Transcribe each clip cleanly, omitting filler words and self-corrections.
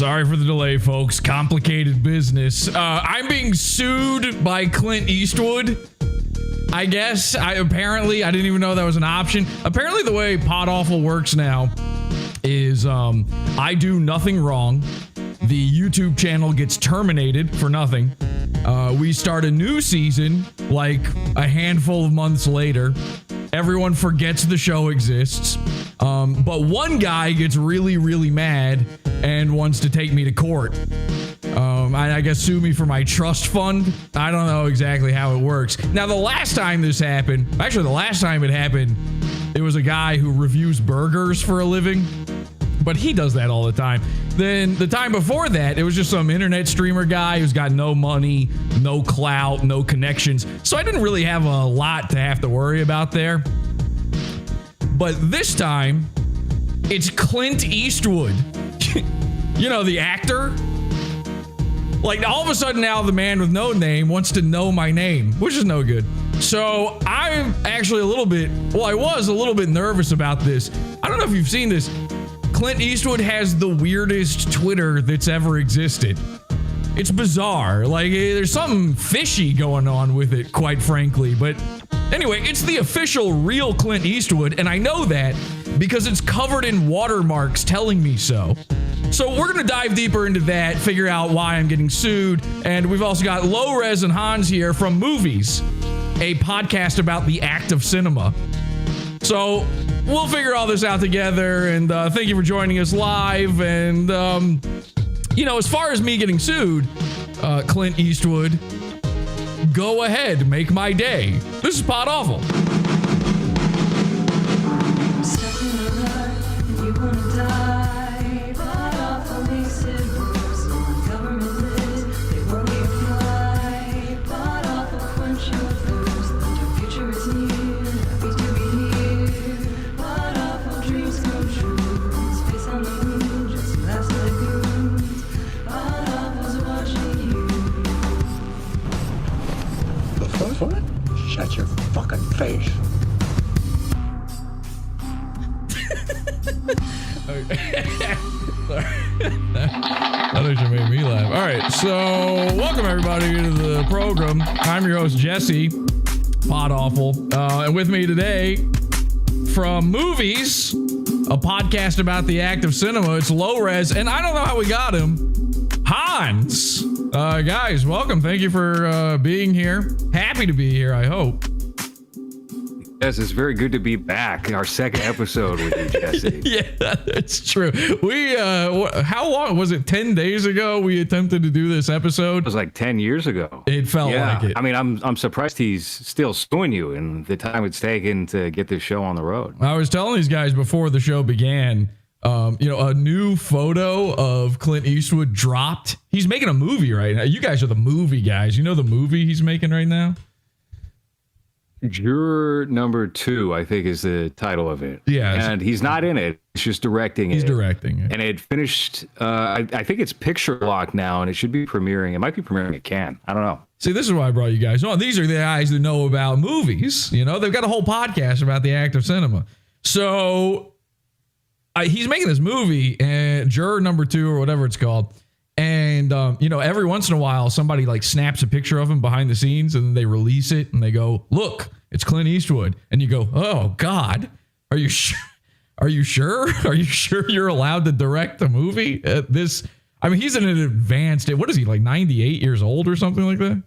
Sorry for the delay, folks. Complicated business. I'm being sued by Clint Eastwood. I guess. Apparently, I didn't even know that was an option. Apparently, the way PodAwful works now is I do nothing wrong. The YouTube channel gets terminated for nothing. We start a new season like a handful of months later. Everyone forgets the show exists. But one guy gets really, really mad and wants to take me to court. I guess sue me for my trust fund. I don't know exactly how it works. Now, the last time this happened, actually the last time it happened, it was a guy who reviews burgers for a living. But he does that all the time. Then the time before that, it was just some internet streamer guy who's got no money, no clout, no connections. So I didn't really have a lot to have to worry about there. But this time, it's Clint Eastwood. You know, the actor. Like, all of a sudden now the man with no name wants to know my name, which is no good. So I'm actually a little bit, well, I was a little bit nervous about this. I don't know if you've seen this. Clint Eastwood has the weirdest Twitter that's ever existed. It's bizarre. Like, there's something fishy going on with it, quite frankly. But anyway, it's the official real Clint Eastwood, and I know that because it's covered in watermarks telling me so. So we're going to dive deeper into that, figure out why I'm getting sued. And we've also got LowRes and Hans here from Movies, a podcast about the act of cinema. So we'll figure all this out together, and thank you for joining us live. And, you know, as far as me getting sued, Clint Eastwood, go ahead, make my day. This is PodAwful. Shut your fucking face. That actually made me laugh. All right, so welcome everybody to the program. I'm your host, Jesse, PodAwful. And with me today from Movies, a podcast about the act of cinema, it's LowRes, and I don't know how we got him, Hans. Guys, welcome. Thank you for being here. Happy to be here, I hope. Yes, it's very good to be back in our second episode with you, Jesse. Yeah, that's true. We, how long was it? 10 days ago we attempted to do this episode? It was like 10 years ago. It felt like it. I mean, I'm surprised he's still suing you and the time it's taken to get this show on the road. I was telling these guys before the show began, you know, a new photo of Clint Eastwood dropped. He's making a movie right now. You guys are the movie guys. You know the movie he's making right now? Juror Number 2, I think, is the title of it. Yeah. And he's not in it. He's just directing it. He's directing it. And it finished, I think it's picture lock now, and it should be premiering. It might be premiering at Cannes. I don't know. See, this is why I brought you guys on. These are the guys that know about movies. You know, they've got a whole podcast about the act of cinema. So he's making this movie, and Juror Number 2 or whatever it's called. And, you know, every once in a while, somebody like snaps a picture of him behind the scenes and then they release it and they go, look, it's Clint Eastwood. And you go, oh, God, are you sure? Are you sure? Are you sure you're allowed to direct a movie? I mean, he's in an advanced, what is he, like 98 years old or something like that?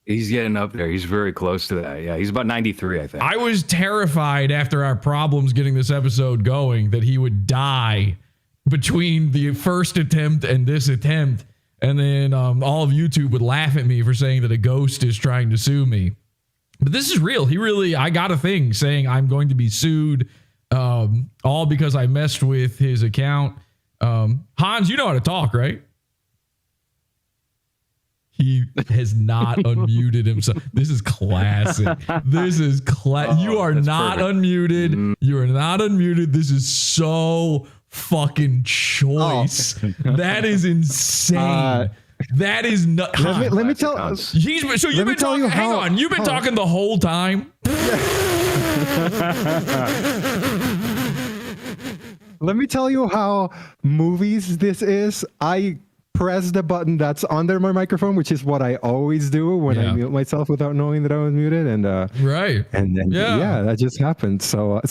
He's getting up there. He's very close to that. Yeah, he's about 93, I think. I was terrified after our problems getting this episode going that he would die between the first attempt and this attempt, and then all of YouTube would laugh at me for saying that a ghost is trying to sue me. But this is real. I got a thing saying I'm going to be sued, all because I messed with his account. Hans, you know how to talk, right? He has not unmuted himself. This is classic. This is you are not perfect. Unmuted. You are not unmuted. This is so fucking choice. That is insane. That is not. Let me tell. So you've been talking. Hang on. You've been talking the whole time. Let me tell you how movies this is. I press the button that's under my microphone, which is what I always do when I mute myself without knowing that I was muted. And right. And then that just happened. So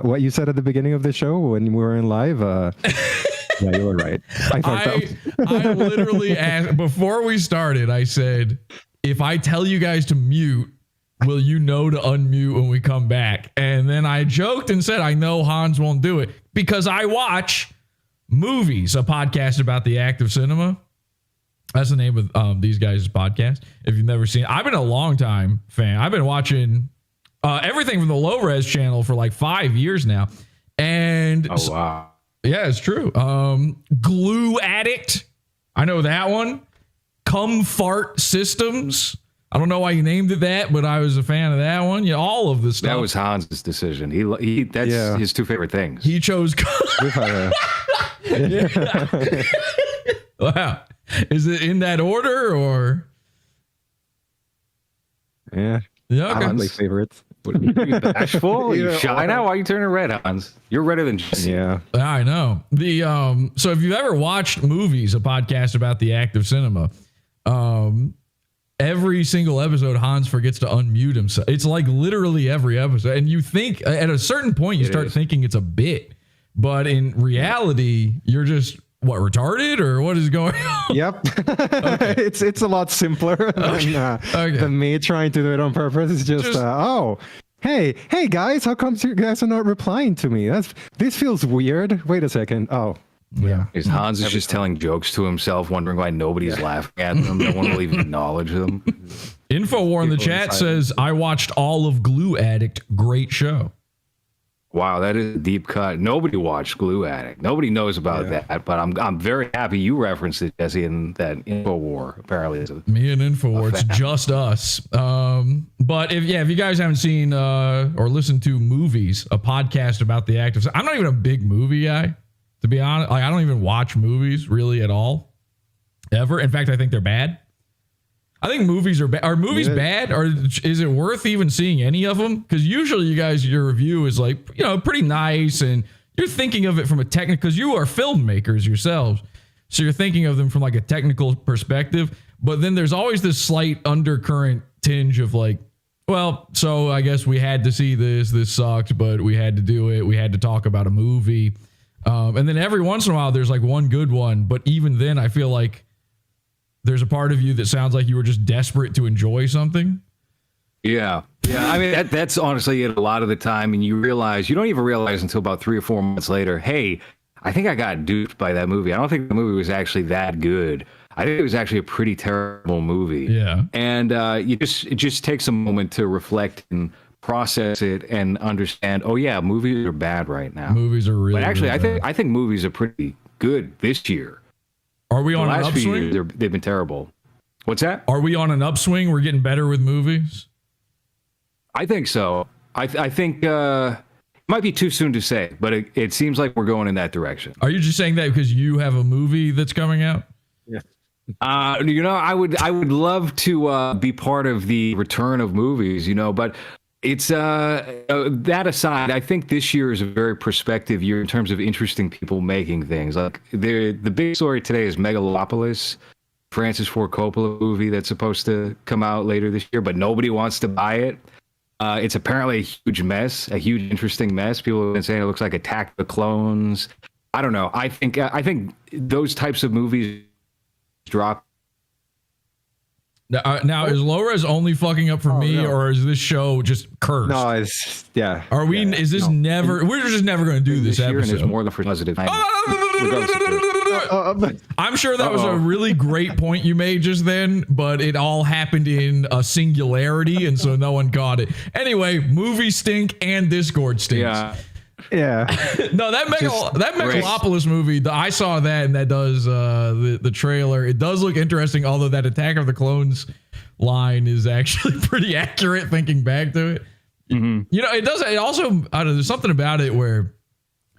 what you said at the beginning of the show when we were in live, yeah, you were right. I literally asked before we started. I said, if I tell you guys to mute, will you know to unmute when we come back? And then I joked and said, I know Hans won't do it because I watch Movies, a podcast about the act of cinema. That's the name of these guys' podcast. If you've never seen it, I've been a long time fan. I've been watching everything from the LowRes channel for like 5 years now. And wow. Yeah, it's true. Glue Addict. I know that one. Cum Fart Systems. I don't know why you named it that, but I was a fan of that one. Yeah, all of this stuff. That was Hans's decision. That's his two favorite things. He chose. Wow. Is it in that order or? Yeah. Yeah. Okay. I like my favorites. What, are you bashful? Are you shy now? Why are you turning red, Hans? You're redder than Jesse. Yeah. I know. So if you've ever watched Movies, a podcast about the act of cinema, every single episode, Hans forgets to unmute himself. It's like literally every episode. And you think at a certain point, you start thinking it's a bit, but in reality, you're just retarded or what is going on? Yep. Okay. It's a lot simpler than me trying to do it on purpose. It's just hey guys, how come you guys are not replying to me? This feels weird. Wait a second. Oh. Yeah. Hans is just telling jokes to himself, wondering why nobody's laughing at them. No one will even acknowledge them. Infowar in the chat says, I watched all of Glue Addict. Great show. Wow, that is a deep cut. Nobody watched Glue Addict. Nobody knows about that, but I'm very happy you referenced it, Jesse, in that Infowar. Apparently, me and Infowar. It's just us. But if you guys haven't seen or listened to Movies, a podcast about the act of, I'm not even a big movie guy, to be honest. Like, I don't even watch movies really at all, ever. In fact, I think they're bad. I think movies are bad. Are movies bad, or is it worth even seeing any of them? Because usually your review is like, pretty nice, and you're thinking of it from a technical, because you are filmmakers yourselves. So you're thinking of them from like a technical perspective. But then there's always this slight undercurrent tinge of like, well, so I guess we had to see this sucked, but we had to do it. We had to talk about a movie. And then every once in a while, there's like one good one. But even then, I feel like there's a part of you that sounds like you were just desperate to enjoy something. Yeah. I mean, that's honestly it a lot of the time. And you don't even realize until about 3 or 4 months later, hey, I think I got duped by that movie. I don't think the movie was actually that good. I think it was actually a pretty terrible movie. Yeah. And it just takes a moment to reflect and process it and understand, oh yeah, movies are bad right now. Movies are really, but actually, really I think movies are pretty good this year. Are we on an upswing? They've been terrible. What's that? Are we on an upswing? We're getting better with movies? I think so. I think it might be too soon to say, but it seems like we're going in that direction. Are you just saying that because you have a movie that's coming out? Yeah. I would love to be part of the return of movies, but it's that aside, I think this year is a very prospective year in terms of interesting people making things. Like the big story today is Megalopolis, Francis Ford Coppola movie that's supposed to come out later this year, but nobody wants to buy it. It's apparently a huge mess, a huge interesting mess. People have been saying it looks like Attack of the Clones. I don't know. I think those types of movies drop. Now is LowRes only fucking up for me, or is this show just cursed? No, it's Are we? Is this never? We're just never going to do this episode. And it's more than for positive. I'm sure that was a really great point you made just then, but it all happened in a singularity, and so no one got it. Anyway, movie stink and Discord stinks. Yeah. No, that Megalopolis movie, I saw that, and that does the trailer. It does look interesting, although that Attack of the Clones line is actually pretty accurate thinking back to it. Mm-hmm. It does. It also, there's something about it where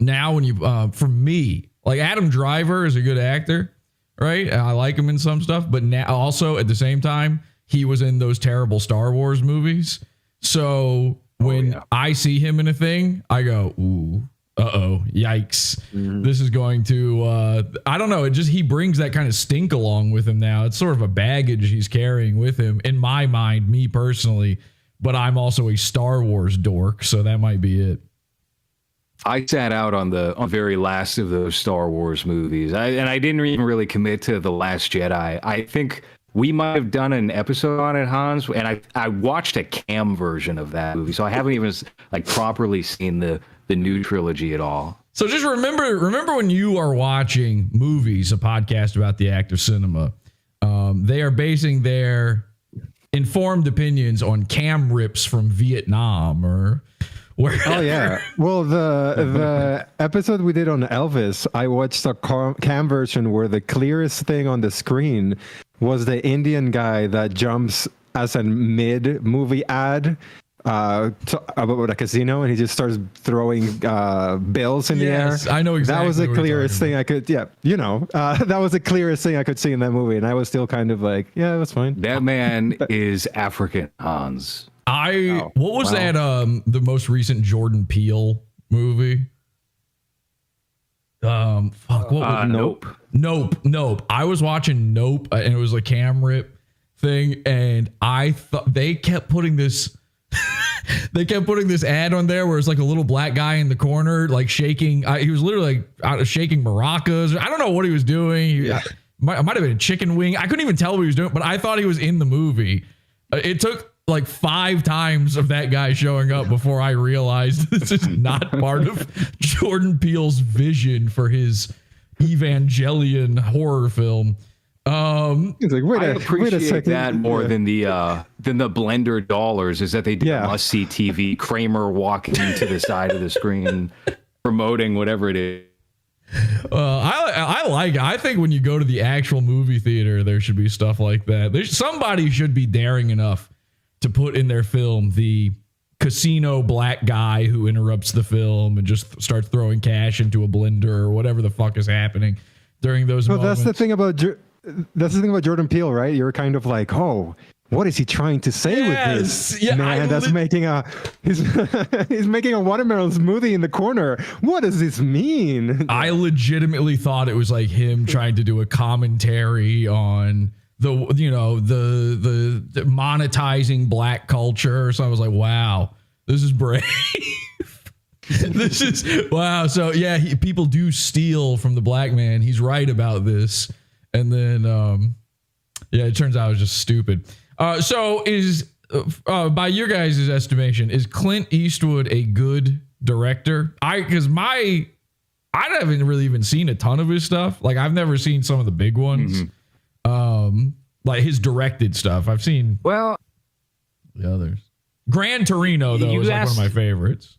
now when you, for me, like Adam Driver is a good actor, right? I like him in some stuff, but now also at the same time, he was in those terrible Star Wars movies. So when I see him in a thing, I go, ooh, uh-oh, yikes. This is going to, I don't know. He brings that kind of stink along with him now. It's sort of a baggage he's carrying with him in my mind, me personally, but I'm also a Star Wars dork. So that might be it. I sat out on the very last of those Star Wars movies. I didn't even really commit to The Last Jedi. I think we might have done an episode on it, Hans, and I watched a cam version of that movie, so I haven't even like properly seen the new trilogy at all. So just remember when you are watching movies, a podcast about the act of cinema, they are basing their informed opinions on cam rips from Vietnam or wherever. Oh yeah. Well, the episode we did on Elvis, I watched a cam version where the clearest thing on the screen was the Indian guy that jumps as a mid-movie ad about a casino, and he just starts throwing bills in the air. I know exactly. That was the clearest thing I could. Yeah, that was the clearest thing I could see in that movie, and I was still kind of like, yeah, that's fine. That man is African, Hans. What was that? The most recent Jordan Peele movie. What was Nope. I was watching Nope, and it was a cam rip thing, and I thought they kept putting this. They kept putting this ad on there where it's like a little black guy in the corner, like shaking. He was literally like shaking maracas. I don't know what he was doing. It might have been a chicken wing. I couldn't even tell what he was doing, but I thought he was in the movie. It took like 5 times of that guy showing up before I realized this is not part of Jordan Peele's vision for his Evangelion horror film. It's like, I appreciate that more than the Blender dollars is that they do must see TV. Kramer walking to the side of the screen, promoting whatever it is. I like it. I think when you go to the actual movie theater, there should be stuff like that. Somebody should be daring enough to put in their film the casino black guy who interrupts the film and just starts throwing cash into a blender or whatever the fuck is happening during those moments. That's the thing about Jordan Peele, right? You're kind of like, oh, what is he trying to say with this? Yeah, man, he's making a watermelon smoothie in the corner. What does this mean? I legitimately thought it was like him trying to do a commentary on the monetizing black culture. So I was like, wow, this is brave. This is wow. So yeah, people do steal from the black man. He's right about this. And then, it turns out it was just stupid. So by your guys' estimation, is Clint Eastwood a good director? I haven't really even seen a ton of his stuff. Like I've never seen some of the big ones. Like his directed stuff. I've seen the others. Gran Torino though is like one of my favorites.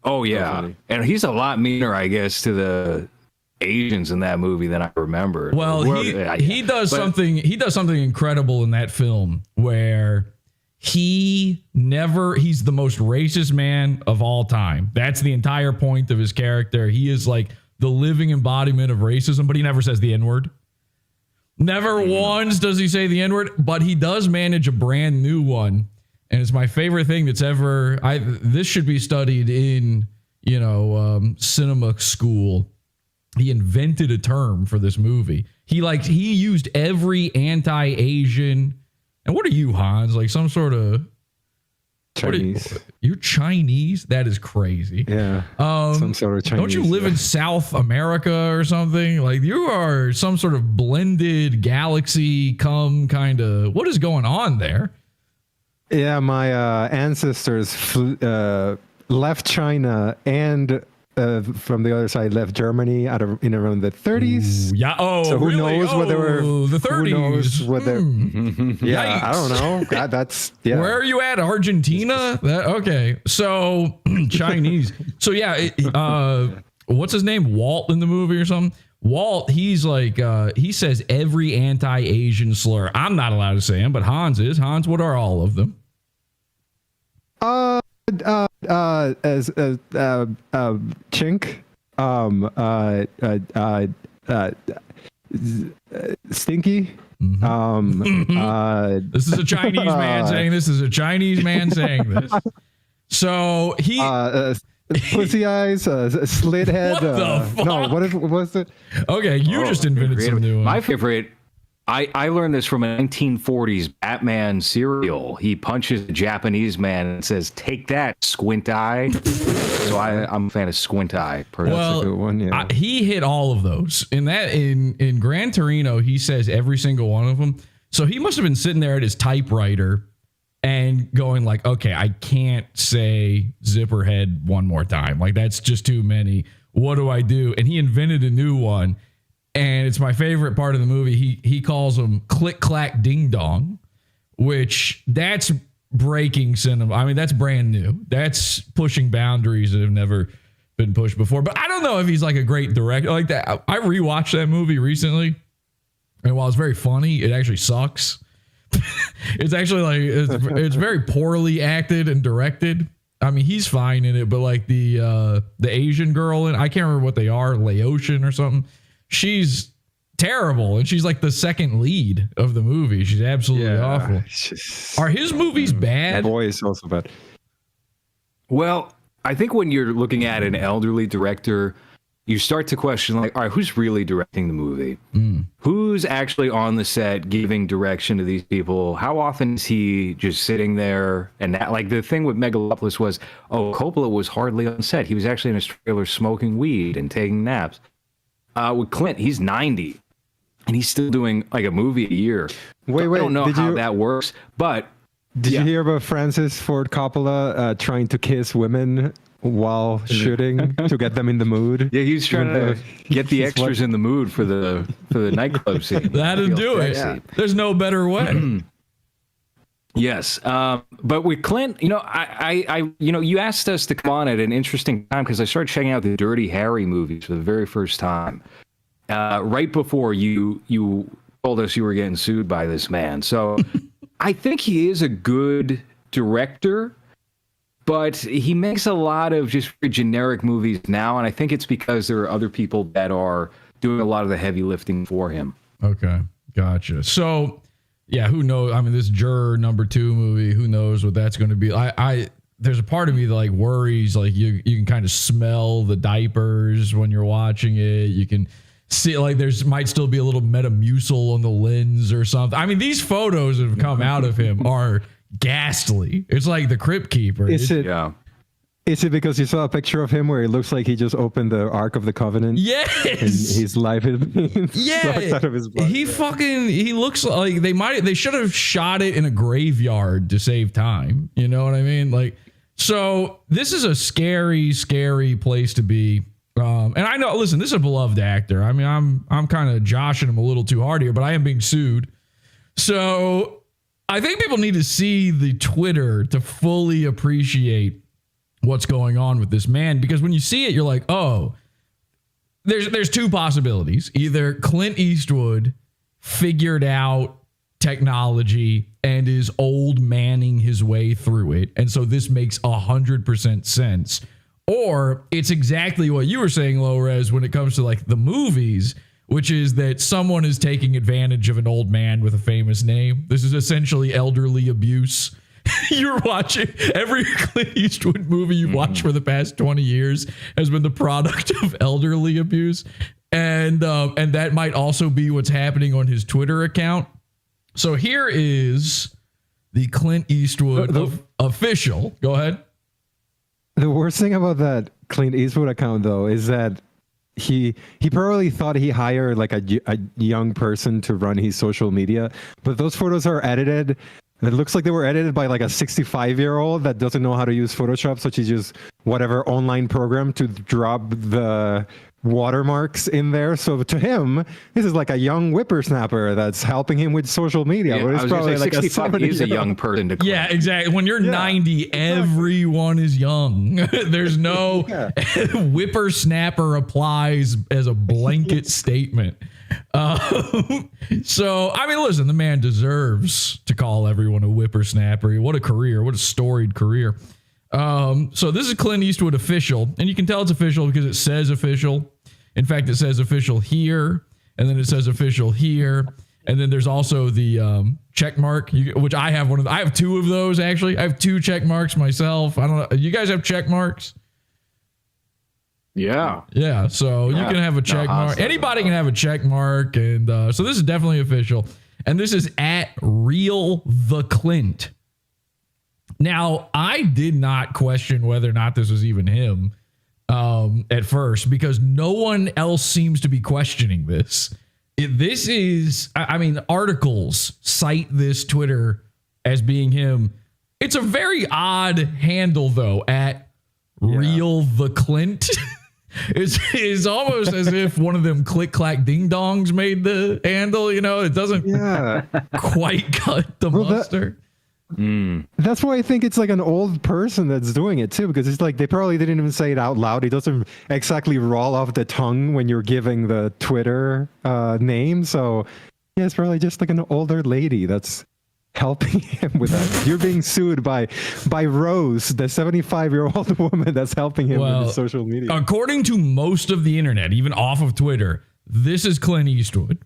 Oh yeah, and he's a lot meaner, I guess, to the Asians in that movie than I remember. Well, he does something incredible in that film where he's the most racist man of all time. That's the entire point of his character. He is like the living embodiment of racism, but he never says the N-word. Never once does he say the N-word, but he does manage a brand new one. And it's my favorite thing that's ever, this should be studied in, cinema school. He invented a term for this movie. He used every anti-Asian. And what are you, Hans? Like some sort of Chinese. You're Chinese? That is crazy. Yeah. Some sort of Chinese. Don't you live in South America or something? Like you are some sort of blended galaxy kind of. What is going on there? Yeah, my ancestors left China and from the other side left Germany in around the 30s. Ooh, yeah. Oh, so who really? knows what they were? The 30s. Who knows what they're? Yeah, Yikes. I don't know. That's yeah. Where are you at? Argentina? Okay. So Chinese. So yeah. What's his name? Walt in the movie or something? Walt. He's like he says every anti-Asian slur. I'm not allowed to say him, but Hans is. Hans, what are all of them? Chink, stinky. This is a Chinese man saying this. Is a Chinese man saying this. So he pussy eyes, slit head. What the fuck? No, what was it? Okay, you just invented some new one. My favorite. I learned this from a 1940s Batman serial. He punches a Japanese man and says, "Take that, squint eye." So I'm a fan of squint eye. Well, That's a good one, yeah. He hit all of those. In Gran Torino, he says every single one of them. So he must have been sitting there at his typewriter and going like, okay, I can't say Zipperhead one more time. Like, that's just too many. What do I do? And he invented a new one. And it's my favorite part of the movie. He calls them click, clack, ding dong, which that's breaking cinema. I mean, that's brand new. That's pushing boundaries that have never been pushed before. But I don't know if he's like a great director like that. I rewatched that movie recently. And while it's very funny, it actually sucks. It's actually like, it's very poorly acted and directed. I mean, he's fine in it, but like the Asian girl, and I can't remember what they are, Laotian or something. She's terrible, and she's like the second lead of the movie. She's absolutely awful. Are his movies bad? The Boy is also bad. Well, I think when you're looking at an elderly director, you start to question, like, all right, who's really directing the movie? Who's actually on the set giving direction to these people? How often is he just sitting there? And that, like, the thing with Megalopolis was, Coppola was hardly on set. He was actually in his trailer smoking weed and taking naps. With Clint, he's 90, and he's still doing like a movie a year. Wait, I don't know how that works, but did you hear about Francis Ford Coppola trying to kiss women while shooting to get them in the mood? Yeah, he's trying to get the extras in the mood for the nightclub scene. That'll do it. Yeah. There's no better way. Yes, but with Clint, I you asked us to come on at an interesting time because I started checking out the Dirty Harry movies for the very first time, right before you told us you were getting sued by this man. So I think he is a good director, but he makes a lot of just generic movies now, and I think it's because there are other people that are doing a lot of the heavy lifting for him. Okay, gotcha. So. Yeah, who knows? I mean, this Juror #2 movie, who knows what that's going to be? There's a part of me that like worries, like you can kind of smell the diapers when you're watching it. You can see like might still be a little Metamucil on the lens or something. I mean, these photos that have come out of him are ghastly. It's like the Crypt Keeper. Is it because you saw a picture of him where it looks like he just opened the Ark of the Covenant? Yes. And his life is sucked out of his blood. He looks like they should have shot it in a graveyard to save time. You know what I mean? Like, so this is a scary, scary place to be. And I know, listen, this is a beloved actor. I mean, I'm kind of joshing him a little too hard here, but I am being sued. So I think people need to see the Twitter to fully appreciate what's going on with this man, because when you see it, you're like, oh, there's two possibilities. Either Clint Eastwood figured out technology and is old manning his way through it, and so this makes 100% sense, or it's exactly what you were saying, LowRes, when it comes to like the movies, which is that someone is taking advantage of an old man with a famous name. This is essentially elderly abuse. You're watching every Clint Eastwood movie you've watched for the past 20 years has been the product of elderly abuse. And that might also be what's happening on his Twitter account. So here is the Clint Eastwood official. Go ahead. The worst thing about that Clint Eastwood account, though, is that he probably thought he hired like a young person to run his social media, but those photos are edited. It looks like they were edited by like a 65-year-old that doesn't know how to use Photoshop, so she used whatever online program to drop the watermarks in there. So to him, this is like a young whippersnapper that's helping him with social media. Yeah, it's probably like 65 is a young person to Yeah, exactly. When you're 90, everyone is young. There's no whippersnapper applies as a blanket statement. So, I mean, listen, the man deserves to call everyone a whippersnapper. What a career. What a storied career. So this is Clint Eastwood official, and you can tell it's official because it says official. In fact, it says official here, and then it says official here, and then there's also the check mark, which I have I have two of those actually. I have two check marks myself. I don't know. You guys have check marks? Yeah. So you can have a check mark. Anybody can have a check mark. And so this is definitely official. And this is at Real the Clint. Now, I did not question whether or not this was even him at first, because no one else seems to be questioning this. This is, I mean, articles cite this Twitter as being him. It's a very odd handle, though, at Real the Clint. It's almost as if one of them click clack ding dongs made the handle. You know, it doesn't quite cut the mustard. That's why I think it's like an old person that's doing it too, because it's like they probably didn't even say it out loud. It doesn't exactly roll off the tongue when you're giving the Twitter name. So yeah, it's probably just like an older lady that's helping him with that. You're being sued by Rose, the 75-year-old woman that's helping him with his social media. According to most of the internet, even off of Twitter, this is Clint Eastwood.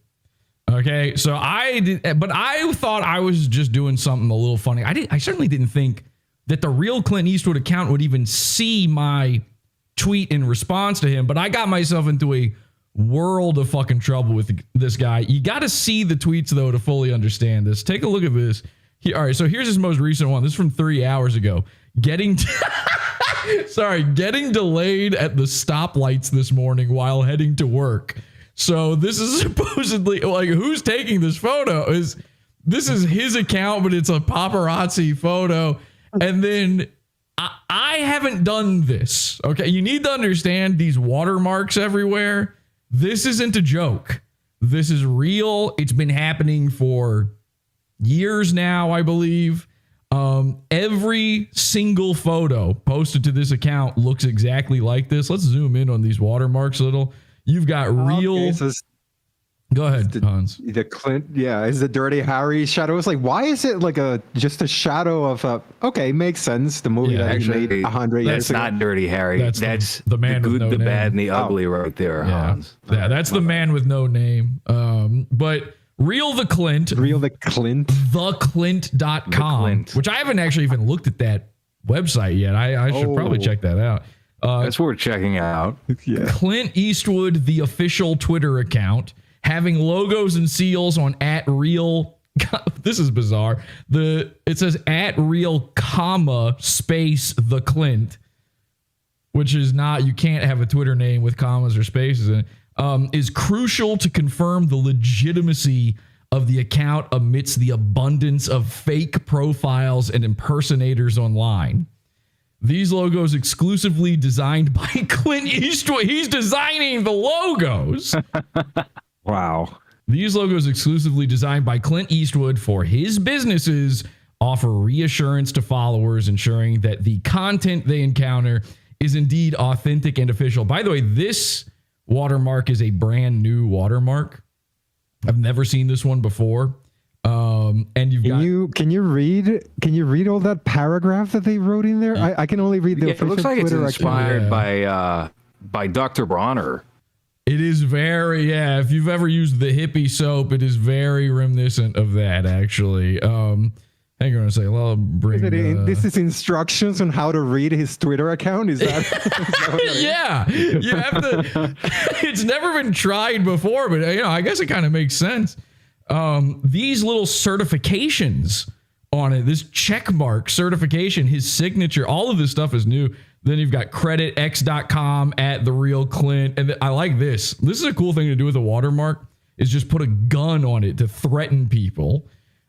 Okay, so but I thought I was just doing something a little funny. I certainly didn't think that the real Clint Eastwood account would even see my tweet in response to him, but I got myself into a world of fucking trouble with this guy. You got to see the tweets, though, to fully understand this. Take a look at this. All right, so here's his most recent one. This is from 3 hours ago. Getting delayed at the stoplights this morning while heading to work. So this is supposedly, like, who's taking this photo? This is his account, but it's a paparazzi photo. And then I haven't done this. Okay, you need to understand these watermarks everywhere. This isn't a joke. This is real. It's been happening for years now, I believe. Every single photo posted to this account looks exactly like this. Let's zoom in on these watermarks a little. You've got real. Okay, so go ahead, Hans. The Clint, is the Dirty Harry shadow. It's like, why is it like just a shadow of a? Okay, makes sense. The movie that he made 100 years ago. That's not Dirty Harry. That's the man the with good, no the name. bad, and the ugly right there, Hans. Yeah, that's the man with no name. But Real the Clint. TheClint.com, which I haven't actually even looked at that website yet. I should probably check that out. That's worth checking out. Yeah. Clint Eastwood, the official Twitter account, having logos and seals on @real. This is bizarre. It says @real, space the Clint, which is not. You can't have a Twitter name with commas or spaces in it. Is crucial to confirm the legitimacy of the account amidst the abundance of fake profiles and impersonators online. These logos exclusively designed by Clint Eastwood. He's designing the logos. Wow. These logos exclusively designed by Clint Eastwood for his businesses offer reassurance to followers, ensuring that the content they encounter is indeed authentic and official. By the way, this watermark is a brand new watermark. I've never seen this one before. And can you read all that paragraph that they wrote in there? I can only read the official it looks like Twitter it's inspired by Dr. Bronner. It is very, if you've ever used the hippie soap, it is very reminiscent of that, actually. Hang on a second. I'll bring this is instructions on how to read his Twitter account. Is that? Yeah, you have to. It's never been tried before, but I guess it kind of makes sense. These little certifications on it, this check mark certification, his signature, all of this stuff is new. Then you've got creditx.com @therealclint. And I like this. This is a cool thing to do with a watermark, is just put a gun on it to threaten people.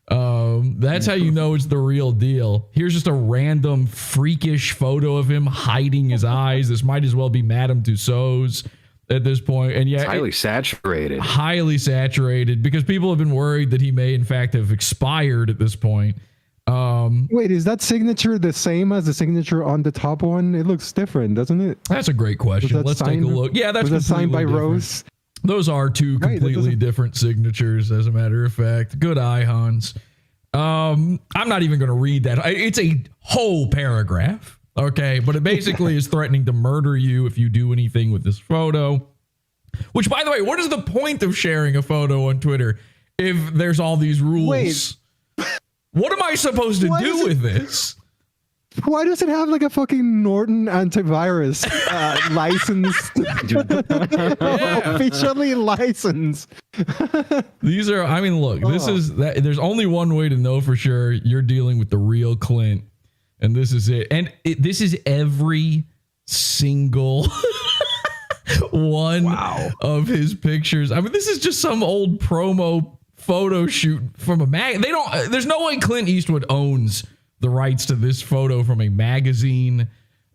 That's how you know it's the real deal. Here's just a random freakish photo of him hiding his eyes. This might as well be Madame Tussauds at this point. And it's highly saturated. Highly saturated, because people have been worried that he may in fact have expired at this point. Wait, is that signature the same as the signature on the top one? It looks different, doesn't it? That's a great question. Let's take a look. Yeah, that's signed by different. Rose. Those are two completely different signatures, as a matter of fact. Good eye, Hans. I'm not even going to read that. It's a whole paragraph, okay? But it basically is threatening to murder you if you do anything with this photo. Which, by the way, what is the point of sharing a photo on Twitter if there's all these rules? Wait. What am I supposed to do with this? Why does it have like a fucking Norton antivirus license? Officially licensed. These are, I mean, look, this is that. There's only one way to know for sure you're dealing with the real Clint, and this is it. And this is every single one of his pictures. I mean, this is just some old promo photo shoot from a mag. There's no way Clint Eastwood owns the rights to this photo from a magazine.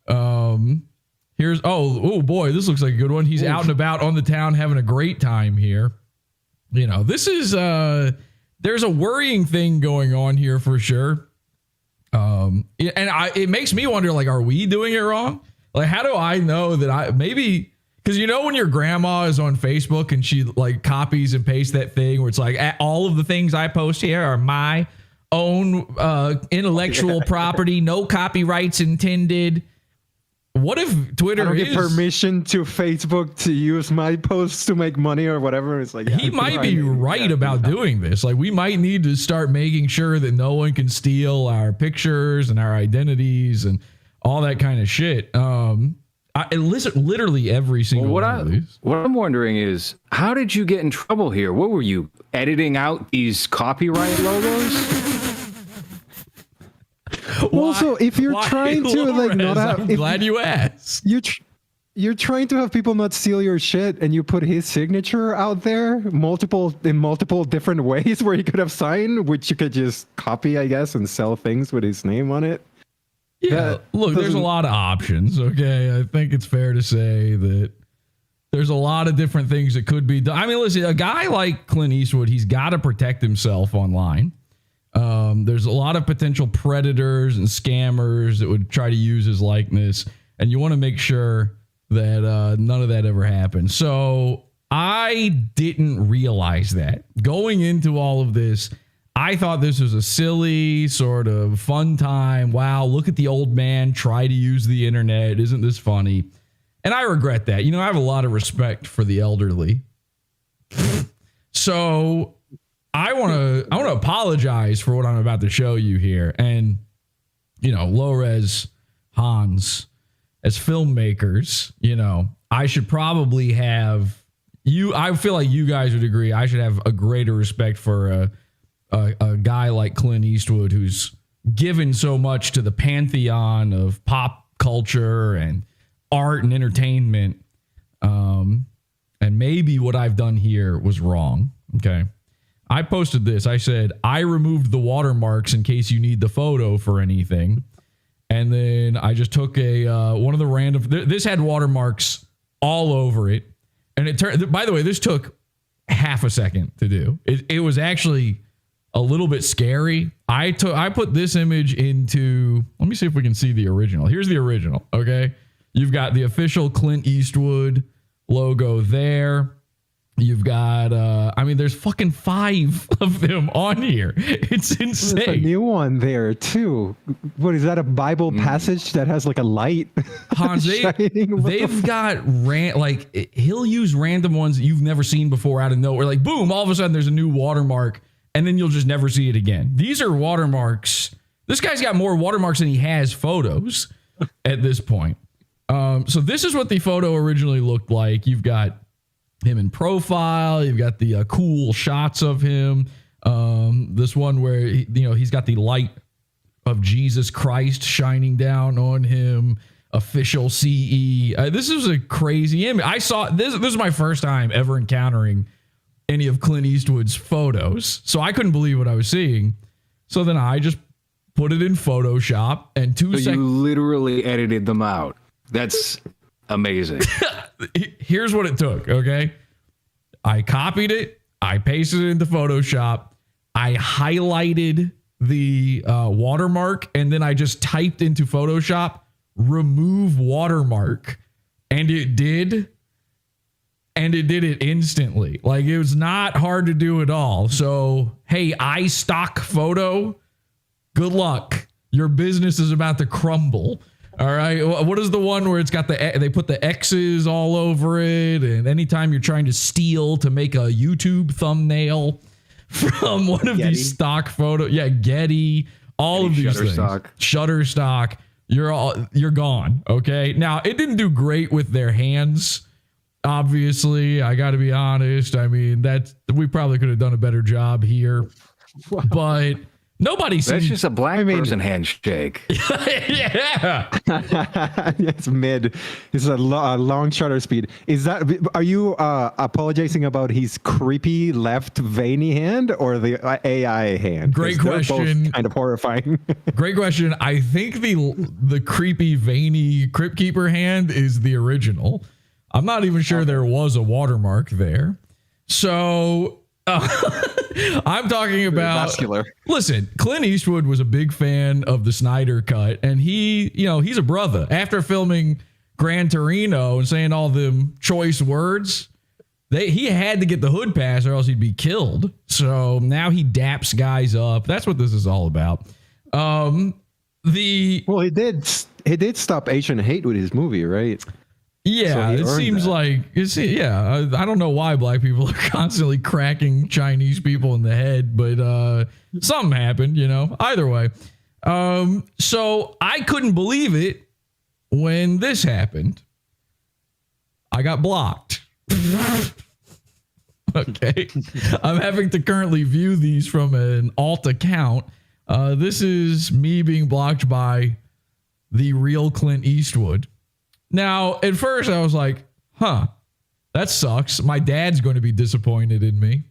Here's, oh boy, this looks like a good one. He's out and about on the town having a great time here. You know, this is, there's a worrying thing going on here for sure. It makes me wonder, like, are we doing it wrong? Like, how do I know that maybe, because you know when your grandma is on Facebook and she like copies and pastes that thing where it's like, all of the things I post here are my own intellectual property, no copyrights intended. What if Twitter I don't get permission to Facebook to use my posts to make money or whatever? It's like, he might be right about doing this. Like, we might need to start making sure that no one can steal our pictures and our identities and all that kind of shit. Literally every single one of these. What I'm wondering is, how did you get in trouble here? What were you editing out these copyright logos? Also, if you're trying to like not have, I'm glad you asked. You're trying to have people not steal your shit, and you put his signature out there in multiple different ways where he could have signed, which you could just copy, I guess, and sell things with his name on it. Yeah, look, there's a lot of options. Okay, I think it's fair to say that there's a lot of different things that could be done. I mean, listen, a guy like Clint Eastwood, he's got to protect himself online. There's a lot of potential predators and scammers that would try to use his likeness, and you want to make sure that none of that ever happens. So I didn't realize that going into all of this. I thought this was a silly sort of fun time. Wow, look at the old man try to use the internet. Isn't this funny? And I regret that. You know, I have a lot of respect for the elderly. So I want to apologize for what I'm about to show you here. And, you know, LowRes, Hans, as filmmakers, you know, I should probably have I feel like you guys would agree. I should have a greater respect for a guy like Clint Eastwood, who's given so much to the pantheon of pop culture and art and entertainment. And maybe what I've done here was wrong. Okay. I posted this. I said, I removed the watermarks in case you need the photo for anything. And then I just took one of the random, this had watermarks all over it. And it turned, by the way, this took half a second to do. It was actually a little bit scary. I put this image into, let me see if we can see the original. Here's the original. Okay. You've got the official Clint Eastwood logo there. You've got, I mean, there's fucking 5 of them on here. It's insane. There's a new one there too. What is that? A Bible passage that has like a light? Hans, they've got he'll use random ones that you've never seen before out of nowhere. Like boom, all of a sudden there's a new watermark. And then you'll just never see it again. These are watermarks. This guy's got more watermarks than he has photos at this point. So this is what the photo originally looked like. You've got him in profile. You've got the cool shots of him. This one where he's got the light of Jesus Christ shining down on him. Official CE. This is a crazy image. I saw this. This is my first time ever encountering any of Clint Eastwood's photos. So I couldn't believe what I was seeing. So then I just put it in Photoshop and you literally edited them out. That's amazing. Here's what it took. Okay. I copied it. I pasted it into Photoshop. I highlighted the watermark and then I just typed into Photoshop, remove watermark. And it did. And it did it instantly. Like, it was not hard to do at all. So, hey, iStock photo, good luck. Your business is about to crumble. All right. What is the one where it's got they put the X's all over it? And anytime you're trying to steal to make a YouTube thumbnail from one of these stock photos. Yeah, Getty. all of these Shutterstock. things. Shutterstock. You're gone. Okay. Now, it didn't do great with their hands. Obviously, I got to be honest. I mean, we probably could have done a better job here, but nobody seems. That's just a black person handshake. Yeah. It's mid. It's a long shutter speed. Are you apologizing about his creepy left veiny hand or the AI hand? Great question. Both kind of horrifying. Great question. I think the creepy veiny Crypt Keeper hand is the original. I'm not even sure there was a watermark there. So I'm talking about vascular. Listen, Clint Eastwood was a big fan of the Snyder Cut, and he's a brother. After filming Gran Torino and saying all them choice words, he had to get the hood pass or else he'd be killed. So now he daps guys up. That's what this is all about. He did stop Asian hate with his movie, right? Yeah, so it seems like I don't know why black people are constantly cracking Chinese people in the head, but something happened, either way. So I couldn't believe it when this happened. I got blocked. Okay. I'm having to currently view these from an alt account. This is me being blocked by the real Clint Eastwood. Now, at first I was like, that sucks. My dad's going to be disappointed in me.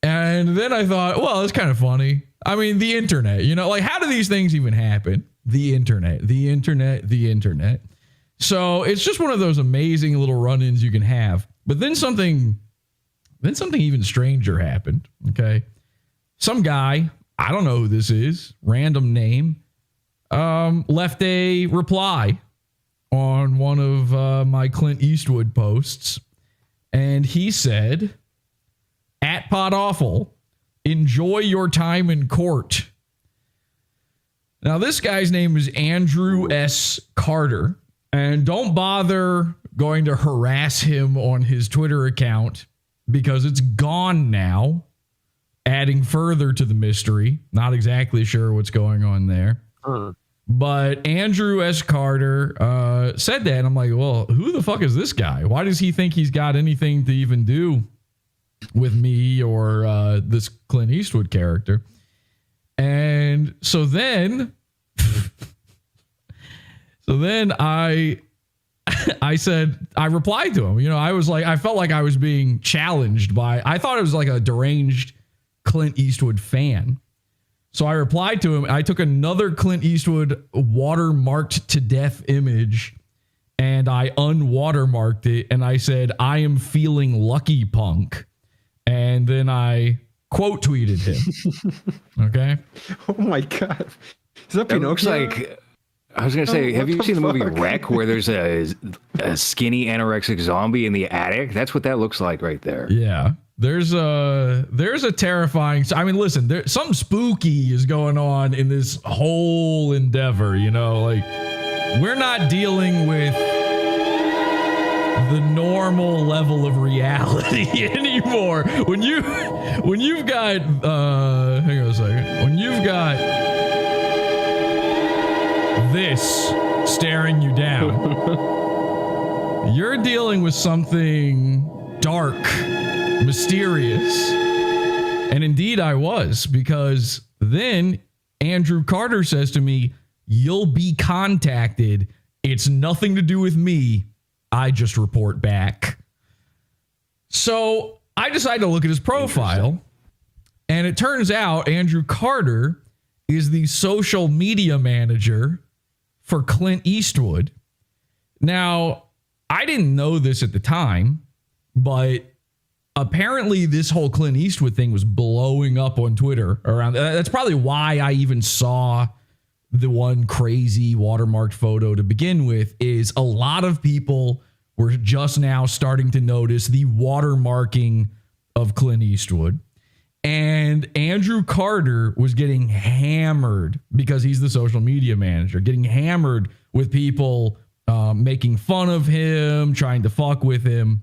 And then I thought, well, it's kind of funny. I mean, the internet, how do these things even happen? The internet. So it's just one of those amazing little run-ins you can have. But then something even stranger happened. Okay. Some guy, I don't know who this is, random name, left a reply on one of my Clint Eastwood posts, and he said, @PodAwful, enjoy your time in court. Now, this guy's name is Andrew S. Carter, and don't bother going to harass him on his Twitter account because it's gone now, adding further to the mystery. Not exactly sure what's going on there. But Andrew S. Carter said that, and I'm like, well, who the fuck is this guy? Why does he think he's got anything to even do with me or this Clint Eastwood character? And so then I said, I replied to him. I felt like I was being challenged I thought it was like a deranged Clint Eastwood fan. So I replied to him. I took another Clint Eastwood watermarked to death image and I unwatermarked it. And I said, I am feeling lucky, punk. And then I quote tweeted him. Okay. Oh my God. Is that It looks like, I was going to say, have you seen the movie Wreck where there's a skinny anorexic zombie in the attic? That's what that looks like right there. Yeah. There's a terrifying. I mean, listen, there's something spooky is going on in this whole endeavor. We're not dealing with the normal level of reality anymore. When you've got, hang on a second. When you've got this staring you down, you're dealing with something dark, mysterious. And indeed I was, because then Andrew Carter says to me, you'll be contacted. It's nothing to do with me. I just report back. So I decided to look at his profile, and it turns out Andrew Carter is the social media manager for Clint Eastwood. Now, I didn't know this at the time, but apparently this whole Clint Eastwood thing was blowing up on Twitter around. That's probably why I even saw the one crazy watermarked photo to begin with, is a lot of people were just now starting to notice the watermarking of Clint Eastwood. And Andrew Carter was getting hammered because he's the social media manager, getting hammered with people making fun of him, trying to fuck with him.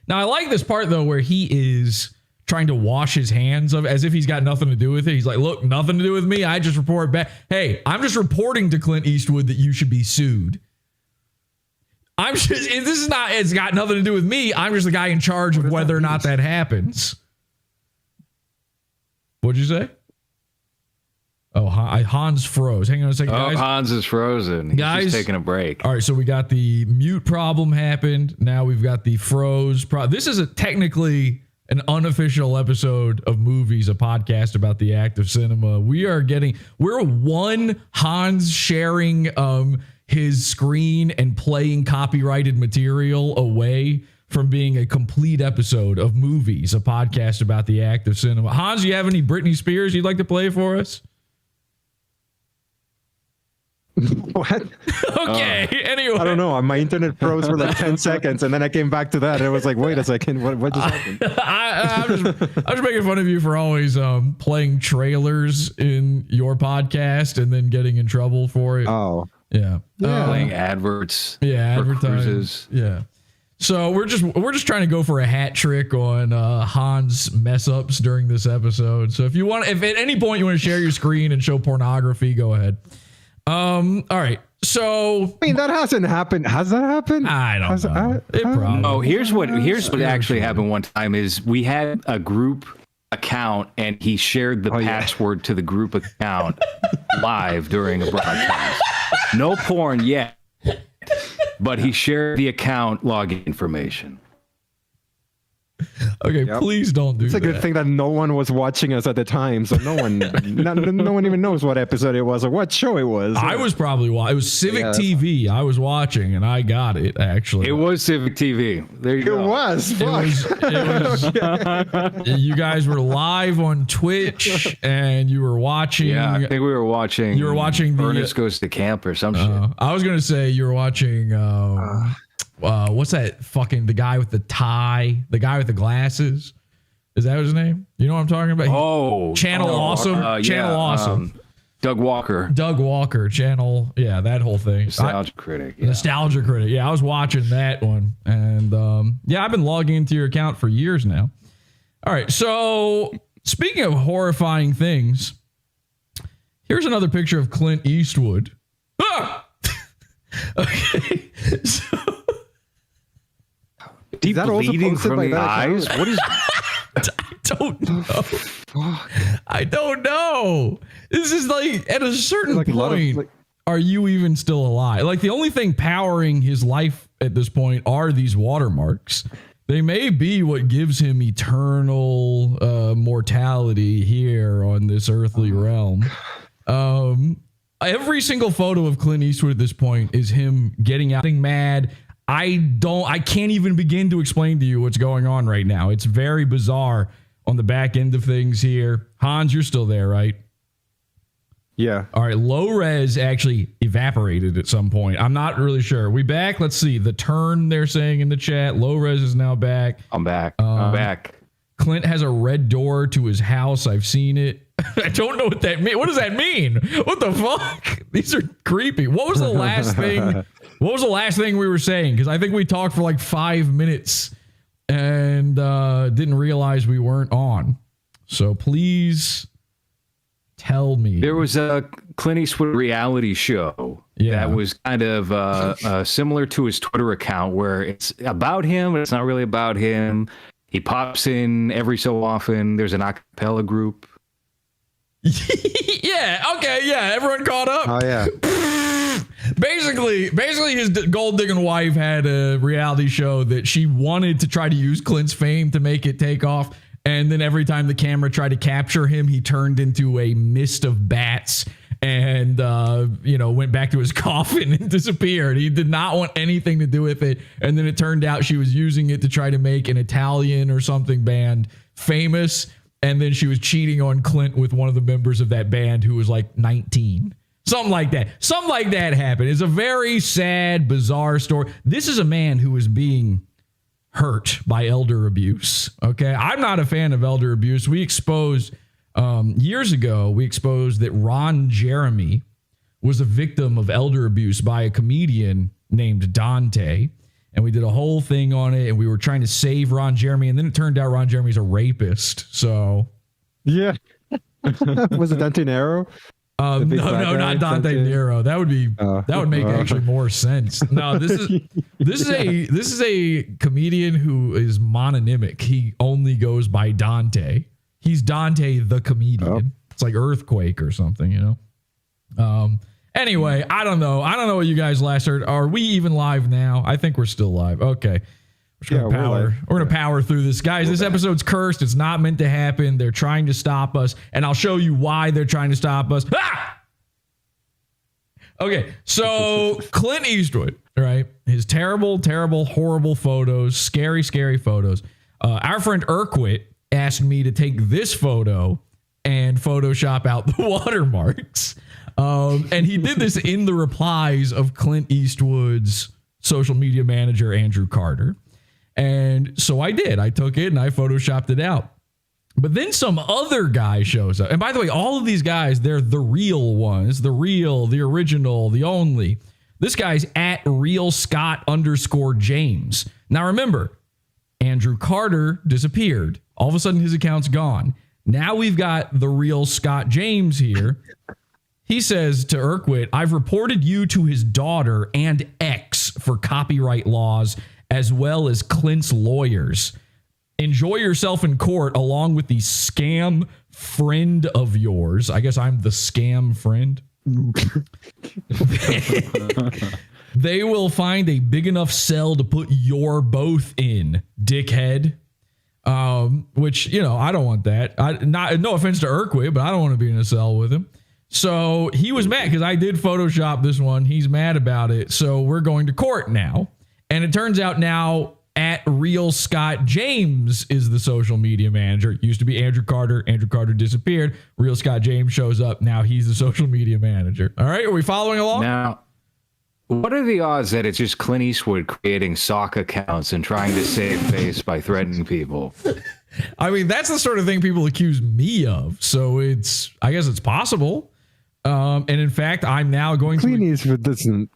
Now, I like this part, though, where he is trying to wash his hands of, as if he's got nothing to do with it. He's like, look, nothing to do with me. I just report back. Hey, I'm just reporting to Clint Eastwood that you should be sued. It's got nothing to do with me. I'm just the guy in charge of whether or not that happens. What'd you say? Oh, Hans froze. Hang on a second, guys. Oh, Hans is frozen. He's guys, just taking a break. All right, so we got the mute problem happened. Now we've got the froze problem. This is technically an unofficial episode of Movies, a podcast about the act of cinema. We're one Hans sharing his screen and playing copyrighted material away from being a complete episode of Movies, a podcast about the act of cinema. Hans, do you have any Britney Spears you'd like to play for us? What? Okay. Anyway, I don't know. My internet froze for like 10 seconds, and then I came back to that. And I was like, wait a second, what just happened? I'm just making fun of you for always playing trailers in your podcast and then getting in trouble for it. Oh, yeah. Playing adverts. Yeah, for advertising. Cruises. Yeah. So we're just trying to go for a hat trick on Hans mess ups during this episode. So if at any point you want to share your screen and show pornography, go ahead. All right. So I mean, that hasn't happened. Has that happened? I don't know. It probably. Oh, here's what actually happened one time is we had a group account and he shared the password to the group account live during a broadcast. No porn yet, but he shared the account login information. Okay, please don't do that. It's a good thing that no one was watching us at the time, so no one even knows what episode it was or what show it was. I was probably it was Civic TV. I was watching and I got it actually. It was Civic TV. There you go. It was. You guys were live on Twitch and you were watching. Yeah, I think we were watching. You were watching Ernest Goes to Camp or some shit. I was gonna say you were watching. What's that fucking the guy with the tie, the guy with the glasses? Is that his name? You know what I'm talking about? Channel Awesome. Channel Awesome. Doug Walker. Channel. Yeah, that whole thing. Nostalgia Critic. Yeah, I was watching that one. And I've been logging into your account for years now. All right. So speaking of horrifying things, here's another picture of Clint Eastwood. Ah! Okay. So Deep bleeding from the eyes? What is... I don't know. This is like at a certain point, are you even still alive? Like the only thing powering his life at this point are these watermarks. They may be what gives him eternal mortality here on this earthly realm. Every single photo of Clint Eastwood at this point is him getting out, mad. I can't even begin to explain to you what's going on right now. It's very bizarre on the back end of things here. Hans, you're still there, right? Yeah. All right. LowRes actually evaporated at some point. I'm not really sure. We back? Let's see. The turn they're saying in the chat. LowRes is now back. I'm back. I'm back. Clint has a red door to his house. I've seen it. I don't know what that means. What does that mean? What the fuck? These are creepy. What was the last thing? What was the last thing we were saying? Because I think we talked for like 5 minutes and didn't realize we weren't on. So please tell me. There was a Clint Eastwood reality show that was kind of similar to his Twitter account where it's about him, but it's not really about him. He pops in every so often. There's an a cappella group. Yeah. Okay. Yeah. Everyone caught up. Oh yeah. Basically, his gold digging wife had a reality show that she wanted to try to use Clint's fame to make it take off, and then every time the camera tried to capture him, he turned into a mist of bats and went back to his coffin and disappeared. He did not want anything to do with it, and then it turned out she was using it to try to make an Italian or something band famous. And then she was cheating on Clint with one of the members of that band who was like 19. Something like that. Something like that happened. It's a very sad, bizarre story. This is a man who is being hurt by elder abuse. Okay. I'm not a fan of elder abuse. We exposed, years ago, that Ron Jeremy was a victim of elder abuse by a comedian named Dante. and we did a whole thing on it, and we were trying to save Ron Jeremy, and then it turned out Ron Jeremy's a rapist. So yeah. Was it Dante Nero? No, not Dante Nero. That would be that would make actually more sense. No, this is a comedian who is mononymic. He only goes by Dante. He's Dante the comedian. Oh. It's like Earthquake or something, you know. Anyway, I don't know what you guys last heard. Are we even live now? I think we're still live. Okay. We're gonna power through this, guys. This episode's cursed. It's not meant to happen. They're trying to stop us, and I'll show you why they're trying to stop us. Okay, so Clint Eastwood, right? His terrible, horrible photos, scary photos. Our friend Urquit asked me to take this photo and Photoshop out the watermarks, and he did this in the replies of Clint Eastwood's social media manager Andrew Carter. And so I did. I took it and I Photoshopped it out. But then some other guy shows up. And by the way, all of these guys, they're the real ones. The real, the original, the only. This guy's at @RealScott_James. Now remember, Andrew Carter disappeared. All of a sudden his account's gone. Now we've got the real Scott James here. He says to Urquit, I've reported you to his daughter and ex for copyright laws, as well as Clint's lawyers. Enjoy yourself in court along with the scam friend of yours. I guess I'm the scam friend. They will find a big enough cell to put your both in, dickhead. Which, you know, I don't want that. No offense to Urquit, but I don't want to be in a cell with him. So he was mad because I did Photoshop this one. He's mad about it. So we're going to court now. And it turns out now @RealScottJames is the social media manager. It used to be Andrew Carter. Andrew Carter disappeared. Real Scott James shows up. Now he's the social media manager. All right. Are we following along? Now, what are the odds that it's just Clint Eastwood creating sock accounts and trying to save face by threatening people? I mean, that's the sort of thing people accuse me of. So I guess it's possible. And in fact, I'm now going Clint Eastwood doesn't.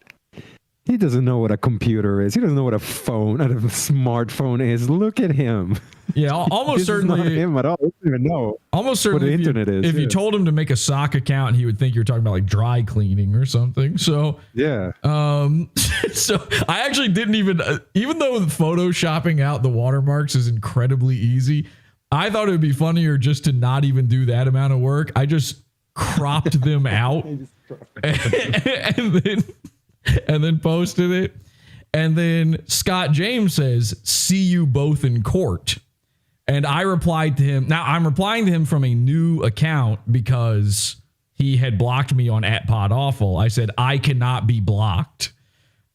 He doesn't know what a computer is. He doesn't know what a smartphone is. Look at him. Yeah, almost certainly. Not him at all. He doesn't even know. Almost certainly, what the internet is. If you told him to make a sock account, he would think you were talking about like dry cleaning or something. So yeah. So I actually didn't even though photoshopping out the watermarks is incredibly easy, I thought it would be funnier just to not even do that amount of work. I just cropped them out and then posted it. And then Scott James says, see you both in court. And I replied to him. Now I'm replying to him from a new account because he had blocked me on @PodAwful. I said, I cannot be blocked.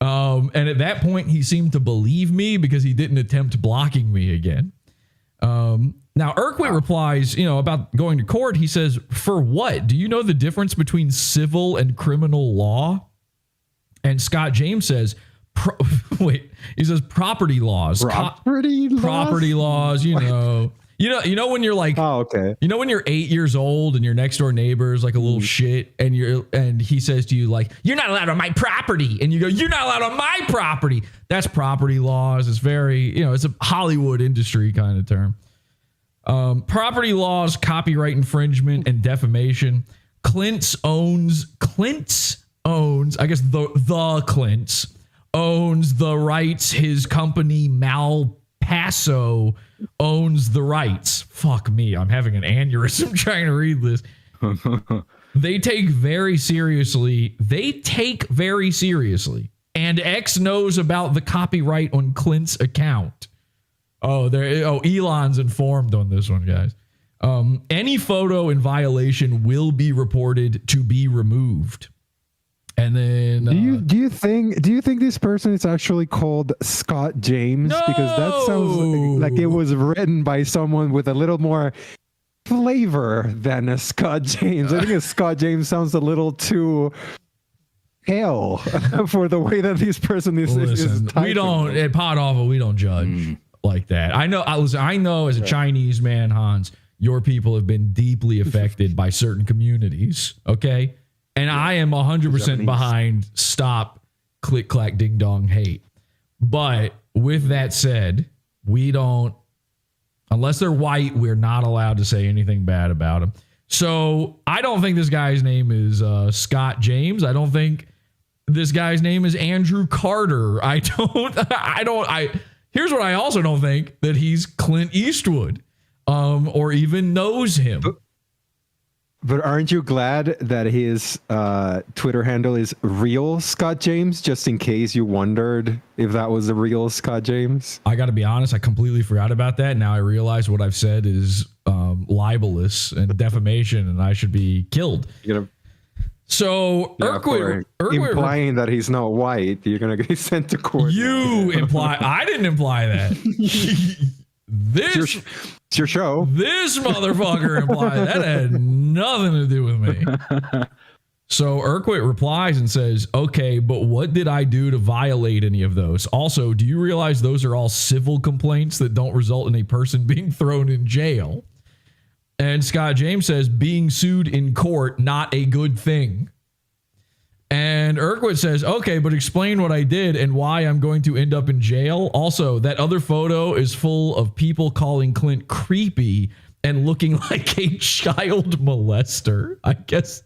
And at that point he seemed to believe me because he didn't attempt blocking me again. Now Urquit replies, about going to court. He says, for what? Do you know the difference between civil and criminal law? And Scott James says, he says property laws. Property laws, You know when you're like, oh, okay. You know when you're 8 years old and your next door neighbor is like a little shit and he says to you like, you're not allowed on my property. And you go, you're not allowed on my property. That's property laws. It's very, it's a Hollywood industry kind of term. Property laws, copyright infringement, and defamation. Clint's owns, I guess the Clint's owns the rights. His company Malpaso owns the rights. Fuck me. I'm having an aneurysm trying to read this. They take very seriously. And X knows about the copyright on Clint's account. Elon's informed on this one, guys. Any photo in violation will be reported to be removed. And then do you think this person is actually called Scott James? No! Because that sounds like it was written by someone with a little more flavor than a Scott James. I think a Scott James sounds a little too pale for the way that this person is. Listen, we don't at PodAwful, we don't judge like that. I know as a Chinese man, Hans, your people have been deeply affected by certain communities. Okay. And I am 100% behind stop, click, clack, ding, dong, hate. But with that said, we don't, unless they're white, we're not allowed to say anything bad about them. So I don't think this guy's name is Scott James. I don't think this guy's name is Andrew Carter. Here's what I also don't think, that he's Clint Eastwood, or even knows him. But aren't you glad that his Twitter handle is real Scott James, just in case you wondered if that was the real Scott James? I got to be honest, I completely forgot about that. Now I realize what I've said is libelous and defamation, and I should be killed. So Urquhart implying that he's not white, you're gonna get sent to court. You imply. I didn't imply that. It's your show. This motherfucker implied that had nothing to do with me. So Urquhart replies and says, okay, but what did I do to violate any of those? Also, do you realize those are all civil complaints that don't result in a person being thrown in jail? And Scott James says, being sued in court, not a good thing. And Urquhart says, okay, but explain what I did and why I'm going to end up in jail. Also, that other photo is full of people calling Clint creepy and looking like a child molester. I guess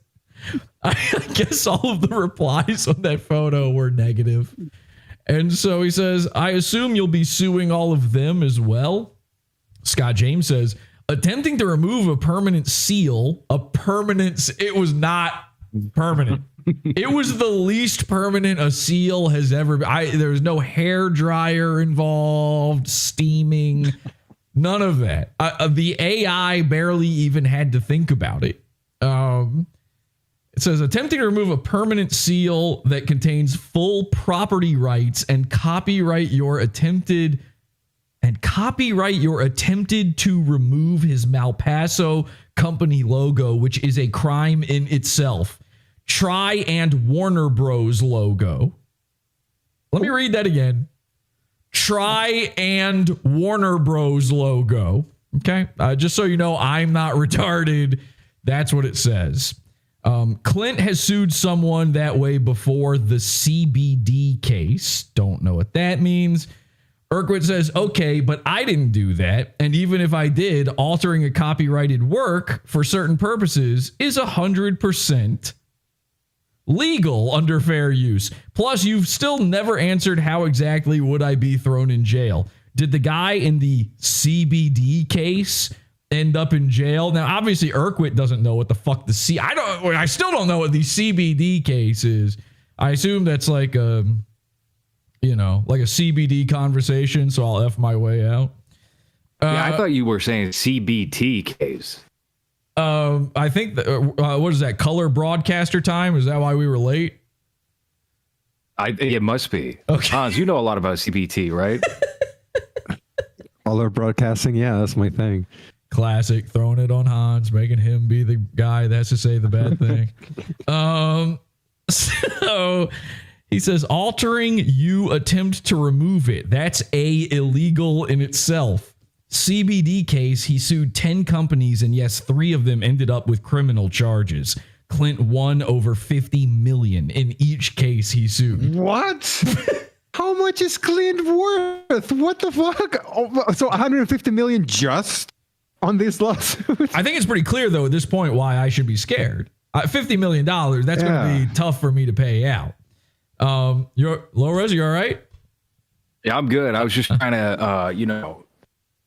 all of the replies on that photo were negative. And so he says, I assume you'll be suing all of them as well. Scott James says, attempting to remove a permanent seal, it was not permanent. It was the least permanent a seal has ever been. There was no hair dryer involved, steaming, none of that. The AI barely even had to think about it. It says, attempting to remove a permanent seal that contains full property rights and copyright your attempted to remove his Malpaso company logo, which is a crime in itself. Try and Warner Bros logo. Let me read that again. Try and Warner Bros logo. Okay. Just so you know, I'm not retarded. That's what it says. Clint has sued someone that way before, the CBD case. Don't know what that means. Urquhart says, okay, but I didn't do that. And even if I did, altering a copyrighted work for certain purposes is 100% legal under fair use. Plus, you've still never answered how exactly would I be thrown in jail. Did the guy in the CBD case end up in jail? Now, obviously, Urquhart doesn't know what the fuck I still don't know what the CBD case is. I assume that's like a CBD conversation, so I'll F my way out. I thought you were saying CBT case. I think what is that? Color broadcaster time? Is that why we were late? It must be. Okay. Hans, you know a lot about CBT, right? Color broadcasting, yeah, that's my thing. Classic, throwing it on Hans, making him be the guy that has to say the bad thing. So he says, altering, you attempt to remove it. That's illegal in itself. CBD case, he sued 10 companies, and yes, 3 of them ended up with criminal charges. Clint won over $50 million in each case he sued. What? How much is Clint worth? What the fuck? Oh, so 150 million just on this lawsuit? I think it's pretty clear, though, at this point, why I should be scared. $50 million, that's going to be tough for me to pay out. LowRes, you all right? Yeah, I'm good. I was just trying to,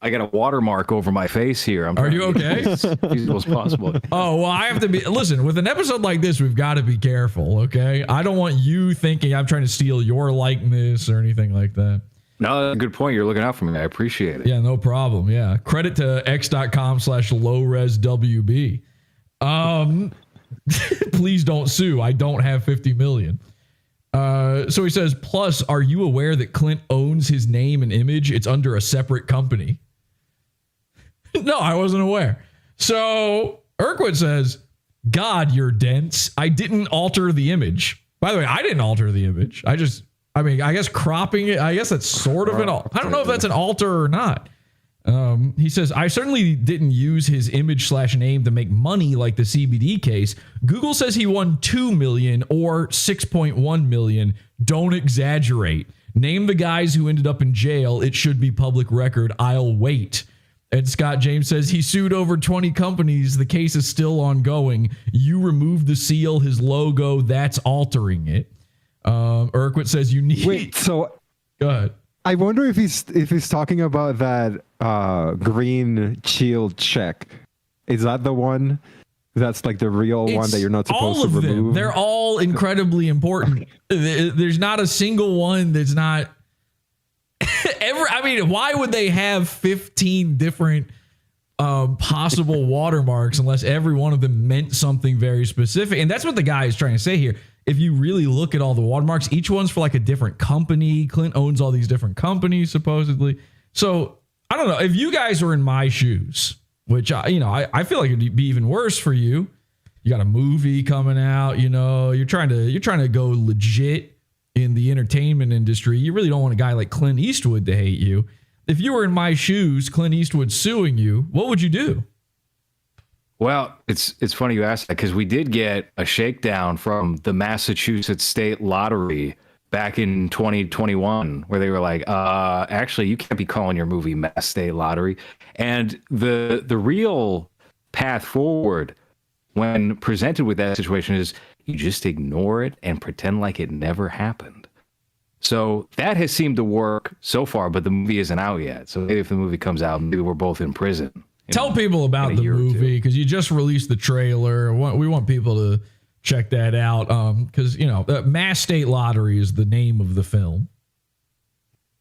I got a watermark over my face here. Are you okay? As feasible as possible. Oh, well, I have to be. Listen, with an episode like this, we've got to be careful, okay? I don't want you thinking I'm trying to steal your likeness or anything like that. No, good point. You're looking out for me. I appreciate it. Yeah, no problem. Yeah. Credit to x.com/LowResWB. Please don't sue. I don't have 50 million. So he says, plus, are you aware that Clint owns his name and image? It's under a separate company. No, I wasn't aware. So Urquhart says, God, you're dense. I didn't alter the image. By the way, I didn't alter the image. I guess cropping it, I guess that's sort of I don't know if that's an alter or not. He says, I certainly didn't use his image/name to make money like the CBD case. Google says he won $2 million or $6.1 million. Don't exaggerate. Name the guys who ended up in jail. It should be public record. I'll wait. And Scott James says he sued over 20 companies. The case is still ongoing. You removed the seal, his logo. That's altering it. Urquhart says you need. Wait, so go ahead. I wonder if he's talking about that green shield check. Is that the one? That's like the real one that you're not supposed to remove. Them. They're all incredibly important. There's not a single one that's not. I mean, why would they have 15 different possible watermarks unless every one of them meant something very specific? And that's what the guy is trying to say here. If you really look at all the watermarks, each one's for like a different company. Clint owns all these different companies, supposedly. So I don't know if you guys were in my shoes, which I feel like it'd be even worse for you. You got a movie coming out, you're trying to go legit in the entertainment industry. You really don't want a guy like Clint Eastwood to hate you. If you were in my shoes, Clint Eastwood suing you, what would you do? Well, it's funny you asked that because we did get a shakedown from the Massachusetts State Lottery back in 2021 where they were like, actually, you can't be calling your movie Mass State Lottery. And the real path forward when presented with that situation is you just ignore it and pretend like it never happened. So that has seemed to work so far, but the movie isn't out yet. So maybe if the movie comes out, maybe we're both in prison. Tell people about the movie because you just released the trailer. We want people to check that out because, Mass State Lottery is the name of the film.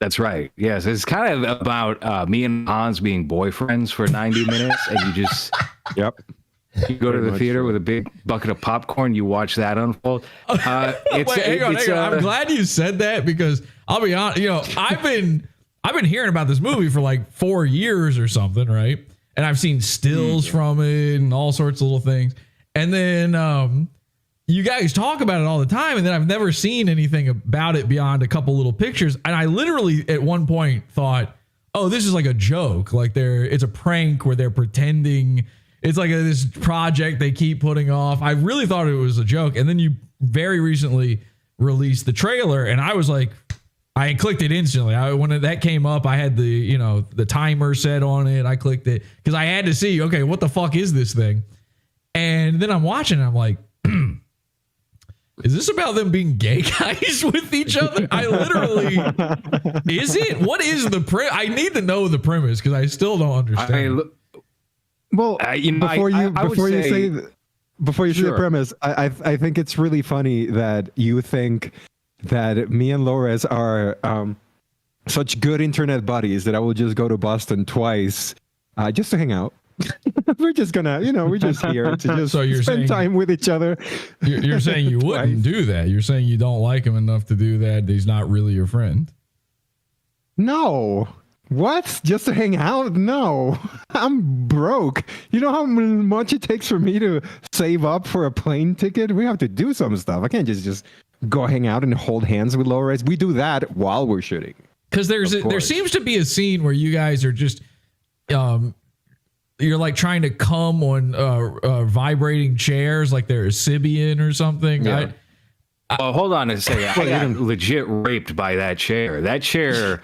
That's right. Yes, it's kind of about me and Hans being boyfriends for 90 minutes, and you just you go to the theater with a big bucket of popcorn. You watch that unfold. Wait, hang on. I'm glad you said that because I'll be honest. I've been hearing about this movie for like 4 years or something, right? And I've seen stills from it and all sorts of little things. And then you guys talk about it all the time. And then I've never seen anything about it beyond a couple little pictures. And I literally at one point thought, oh, this is like a joke. Like it's a prank where they're pretending. It's like this project they keep putting off. I really thought it was a joke. And then you very recently released the trailer. And I was like, I clicked it instantly. When that came up, I had the timer set on it. I clicked it because I had to see, okay, what the fuck is this thing? And then I'm watching and I'm like, is this about them being gay guys with each other? I literally, is it? What is the I need to know the premise because I still don't understand. Before you say the premise, I think it's really funny that you think that me and LowRes are such good internet buddies that I will just go to Boston twice just to hang out. We're just gonna, we're just here to just spend time with each other. You're saying you wouldn't do that. You're saying you don't like him enough to do that. He's not really your friend. No. What? Just to hang out? No. I'm broke. You know how much it takes for me to save up for a plane ticket? We have to do some stuff. I can't just go hang out and hold hands with LowRes. We do that while we're shooting. Because there seems to be a scene where you guys are just you're like trying to come on vibrating chairs like they're a Sibian or something. Yeah. Hold on a second. I got legit raped by that chair. That chair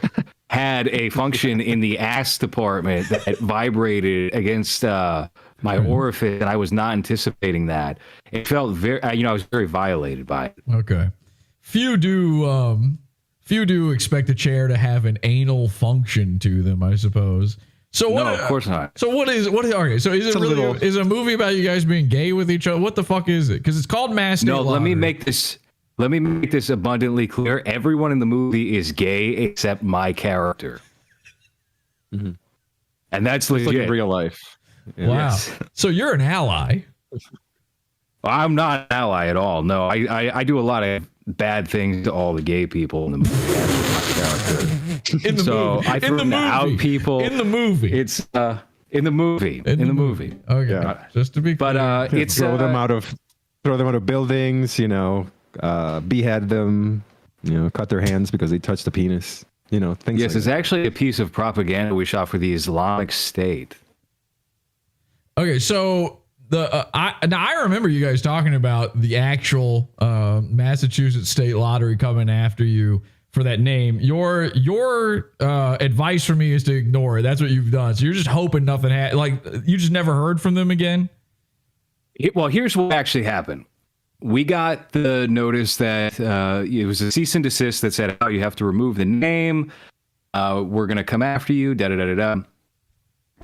had a function in the ass department that vibrated against my orifice, and I was not anticipating that. It felt very, I was very violated by it. Okay. Few do expect a chair to have an anal function to them, I suppose. So what? No, of course not. So what is? Okay. So is it really? Is it a movie about you guys being gay with each other? What the fuck is it? Because it's called Mass State Lottery. Let me make this abundantly clear. Everyone in the movie is gay except my character, and that's legit. Like in real life. Yeah. Wow. Yes. So you're an ally. I'm not an ally at all. No, I do a lot of bad things to all the gay people in the movie. That's my character. I throw them out people in the movie. It's in the movie. In the movie. Okay, yeah. Just to be clear. But it's throw them out of buildings. Behead them. Cut their hands because they touched the penis. Things. Yes, it's actually a piece of propaganda we shot for the Islamic State. Okay, so I remember you guys talking about the actual Massachusetts State Lottery coming after you for that name. Your advice for me is to ignore it. That's what you've done. So you're just hoping nothing you just never heard from them again? Well, here's what actually happened. We got the notice that it was a cease and desist that said, "Oh, you have to remove the name. We're going to come after you." Da da da da da.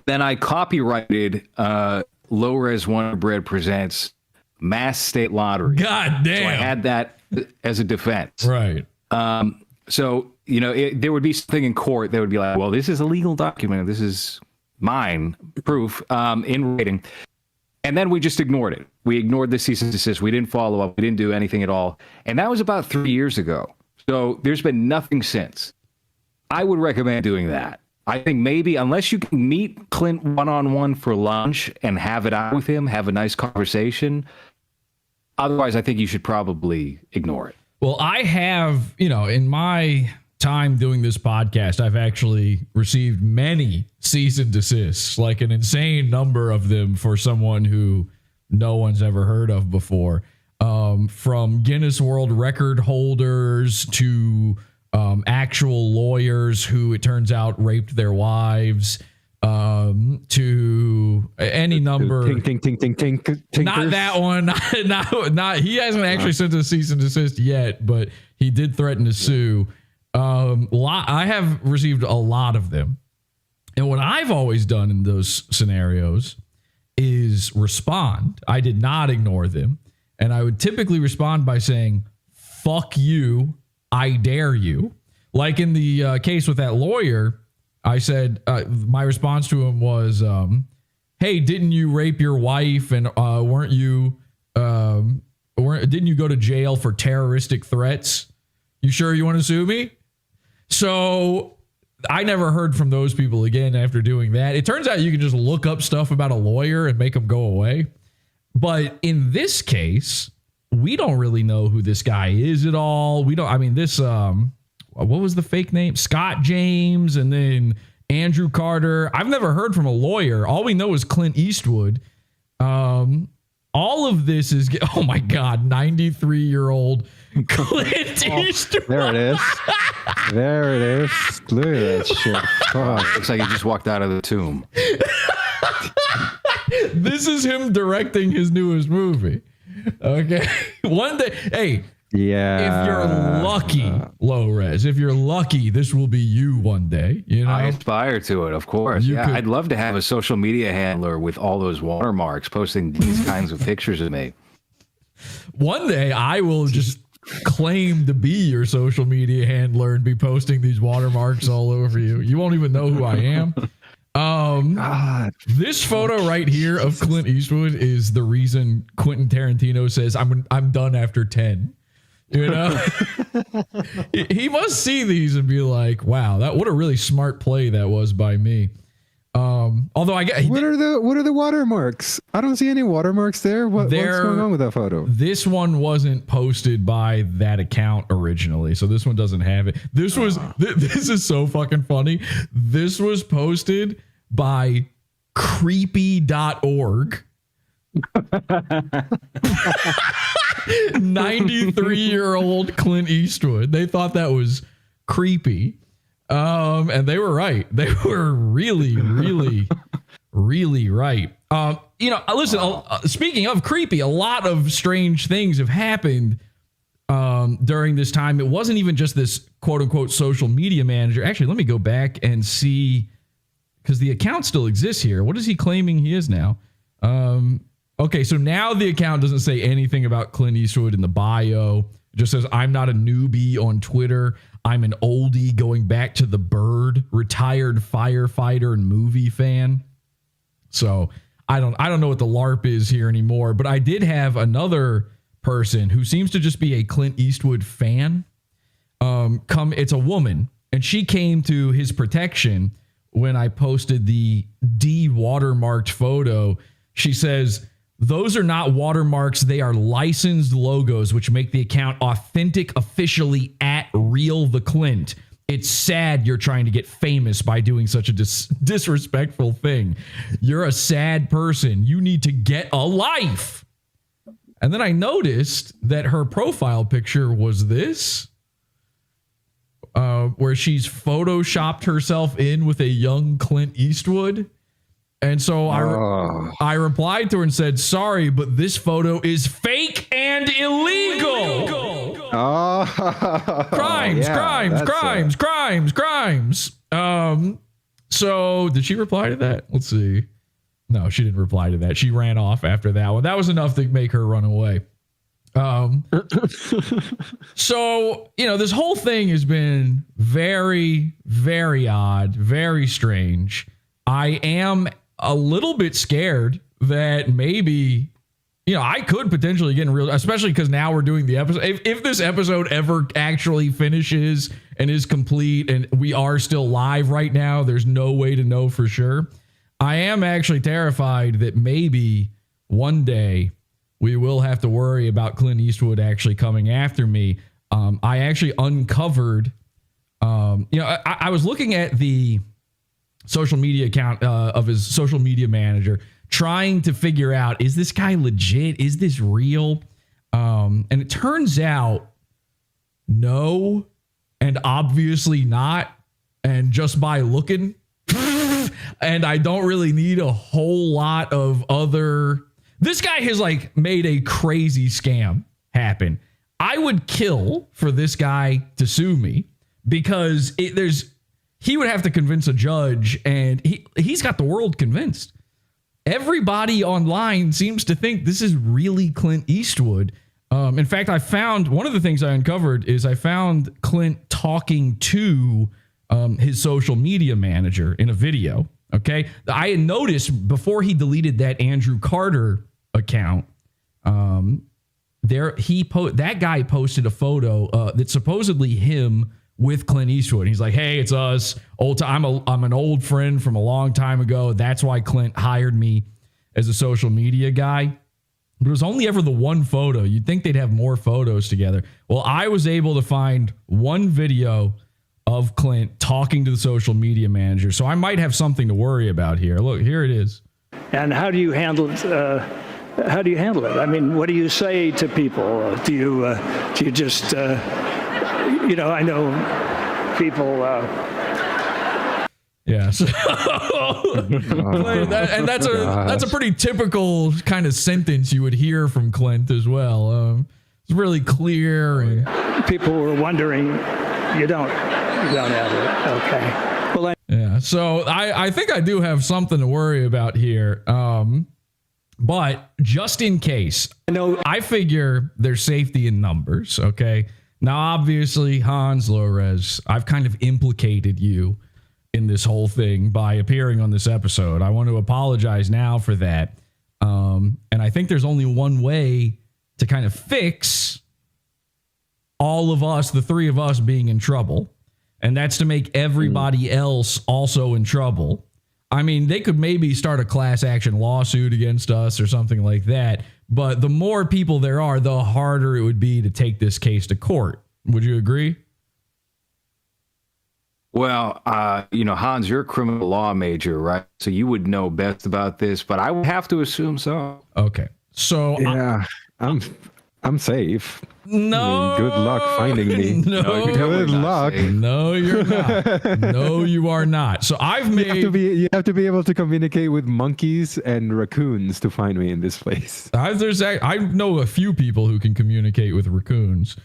Then I copyrighted LowRes Wonder Bread Presents Mass State Lottery. God damn! So I had that as a defense. Right. So there would be something in court that would be like, "Well, this is a legal document. This is mine proof in writing." And then we just ignored it. We ignored the cease and desist. We didn't follow up. We didn't do anything at all. And that was about 3 years ago. So there's been nothing since. I would recommend doing that. I think maybe unless you can meet Clint one-on-one for lunch and have it out with him, have a nice conversation. Otherwise, I think you should probably ignore it. Well, I have, in my time doing this podcast, I've actually received many cease and desists, like an insane number of them for someone who no one's ever heard of before. From Guinness World Record holders to actual lawyers who it turns out raped their wives, to any number. Not that one. Not he hasn't actually sent a cease and desist yet, but he did threaten to sue. I have received a lot of them. And what I've always done in those scenarios is respond. I did not ignore them. And I would typically respond by saying, "Fuck you. I dare you." Like in the case with that lawyer, I said, my response to him was, "Hey, didn't you rape your wife? And didn't you go to jail for terroristic threats? You sure you want to sue me?" So I never heard from those people again after doing that. It turns out you can just look up stuff about a lawyer and make them go away. But in this case, we don't really know who this guy is at all. We don't, what was the fake name? Scott James and then Andrew Carter. I've never heard from a lawyer. All we know is Clint Eastwood. All of this is, oh my God, 93-year-old Clint Eastwood. There it is. There it is. Look at that shit. Fuck. Looks like he just walked out of the tomb. This is him directing his newest movie. Okay. One day, hey. Yeah. If you're lucky, LowRes, if you're lucky, this will be you one day. I aspire to it, of course. I'd love to have a social media handler with all those watermarks posting these kinds of pictures of me. One day I will just claim to be your social media handler and be posting these watermarks all over you. You won't even know who I am. God. This photo right here of Clint Eastwood is the reason Quentin Tarantino says I'm done after 10. He must see these and be like, "Wow, what a really smart play that was by me." Although I get what are the watermarks? I don't see any watermarks there. What's going on with that photo? This one wasn't posted by that account originally, so this one doesn't have it. This was this is so fucking funny. This was posted by creepy.org. 93-year-old Clint Eastwood. They thought that was creepy. And they were right. They were really, really, really right. Listen, speaking of creepy, a lot of strange things have happened during this time. It wasn't even just this quote unquote social media manager. Actually, let me go back and see, because the account still exists here. What is he claiming he is now? Okay, so now the account doesn't say anything about Clint Eastwood in the bio. It just says, "I'm not a newbie on Twitter. I'm an oldie going back to the bird, retired firefighter and movie fan." So I don't know what the LARP is here anymore, but I did have another person who seems to just be a Clint Eastwood fan. It's a woman, and she came to his protection when I posted the de-watermarked photo. She says, "Those are not watermarks. They are licensed logos, which make the account authentic officially at Real the Clint. It's sad you're trying to get famous by doing such a disrespectful thing. You're a sad person. You need to get a life." And then I noticed that her profile picture was this. where she's photoshopped herself in with a young Clint Eastwood. And so I replied to her and said, sorry, but this photo is fake and illegal. Crimes. So did she reply to that? Let's see. No, she didn't reply to that. She ran off after that one. That was enough to make her run away. So, this whole thing has been very, very odd, very strange. I am a little bit scared that maybe, I could potentially get in real, especially because now we're doing the episode. If this episode ever actually finishes and is complete and we are still live right now, there's no way to know for sure. I am actually terrified that maybe one day we will have to worry about Clint Eastwood actually coming after me. I actually uncovered, I was looking at the social media account of his social media manager, trying to figure out, is this guy legit? Is this real? And it turns out no, and obviously not. And just by looking, and I don't really need a whole lot of other. This guy has made a crazy scam happen. I would kill for this guy to sue me because he would have to convince a judge, and he's got the world convinced. Everybody online seems to think this is really Clint Eastwood. In fact, I found one of the things I uncovered is I found Clint talking to his social media manager in a video. Okay. I had noticed before he deleted that Andrew Carter account, that guy posted a photo that's supposedly him with Clint Eastwood. He's like, hey, it's us. I'm an old friend from a long time ago. That's why Clint hired me as a social media guy. But it was only ever the one photo. You'd think they'd have more photos together. Well, I was able to find one video of Clint talking to the social media manager. So I might have something to worry about here. Look, here it is. And how do you handle it? I mean, what do you say to people? Do you just, I know people. Yeah. So, and that's a pretty typical kind of sentence you would hear from Clint as well. It's really clear. And people were wondering, you don't have it. Okay. Well, yeah. So I think I do have something to worry about here. But just in case, I figure there's safety in numbers. Okay. Now, obviously, Hans, LowRes, I've kind of implicated you in this whole thing by appearing on this episode. I want to apologize now for that. And I think there's only one way to kind of fix all of us, the three of us, being in trouble. And that's to make everybody else also in trouble. I mean, they could maybe start a class action lawsuit against us or something like that. But the more people there are, the harder it would be to take this case to court. Would you agree? Well, Hans, you're a criminal law major, right? So you would know best about this, but I would have to assume so. Okay. So yeah, I'm safe. No. Good luck finding me. No. Good luck. No, you're not. No, you are not. So you have to be able to communicate with monkeys and raccoons to find me in this place. I know a few people who can communicate with raccoons.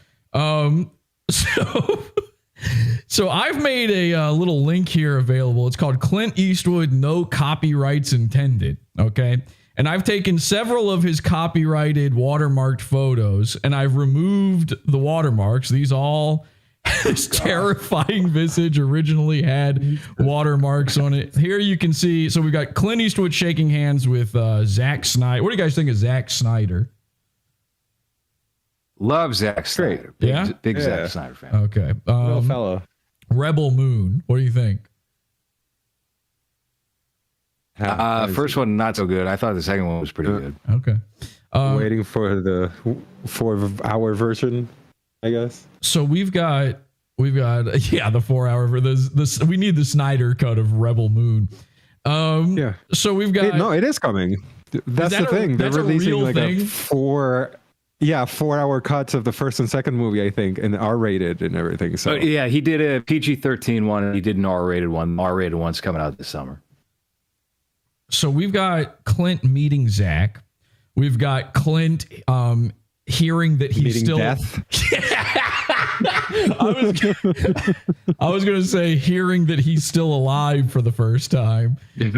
So I've made a little link here available. It's called Clint Eastwood, No Copyrights Intended. Okay. And I've taken several of his copyrighted watermarked photos and I've removed the watermarks. These all, his terrifying visage originally had watermarks on it. Here you can see, so we've got Clint Eastwood shaking hands with Zack Snyder. What do you guys think of Zack Snyder? Love Zack Snyder. Big Zack Snyder fan. Okay. Real fellow. Rebel Moon. What do you think? First one, not so good. I thought the second one was pretty good. Okay. Waiting for the 4-hour version, I guess. So we've got the 4-hour for this. We need the Snyder cut of Rebel Moon. So we've got. It is coming. That's the thing. They're releasing like a 4 Yeah, 4-hour cuts of the first and second movie, I think, and R-rated and everything. So yeah, he did a PG-13 one, and he did an R-rated one. R-rated one's coming out this summer. So we've got Clint meeting Zach. We've got Clint hearing that he's meeting still death. I was gonna say hearing that he's still alive for the first time. We've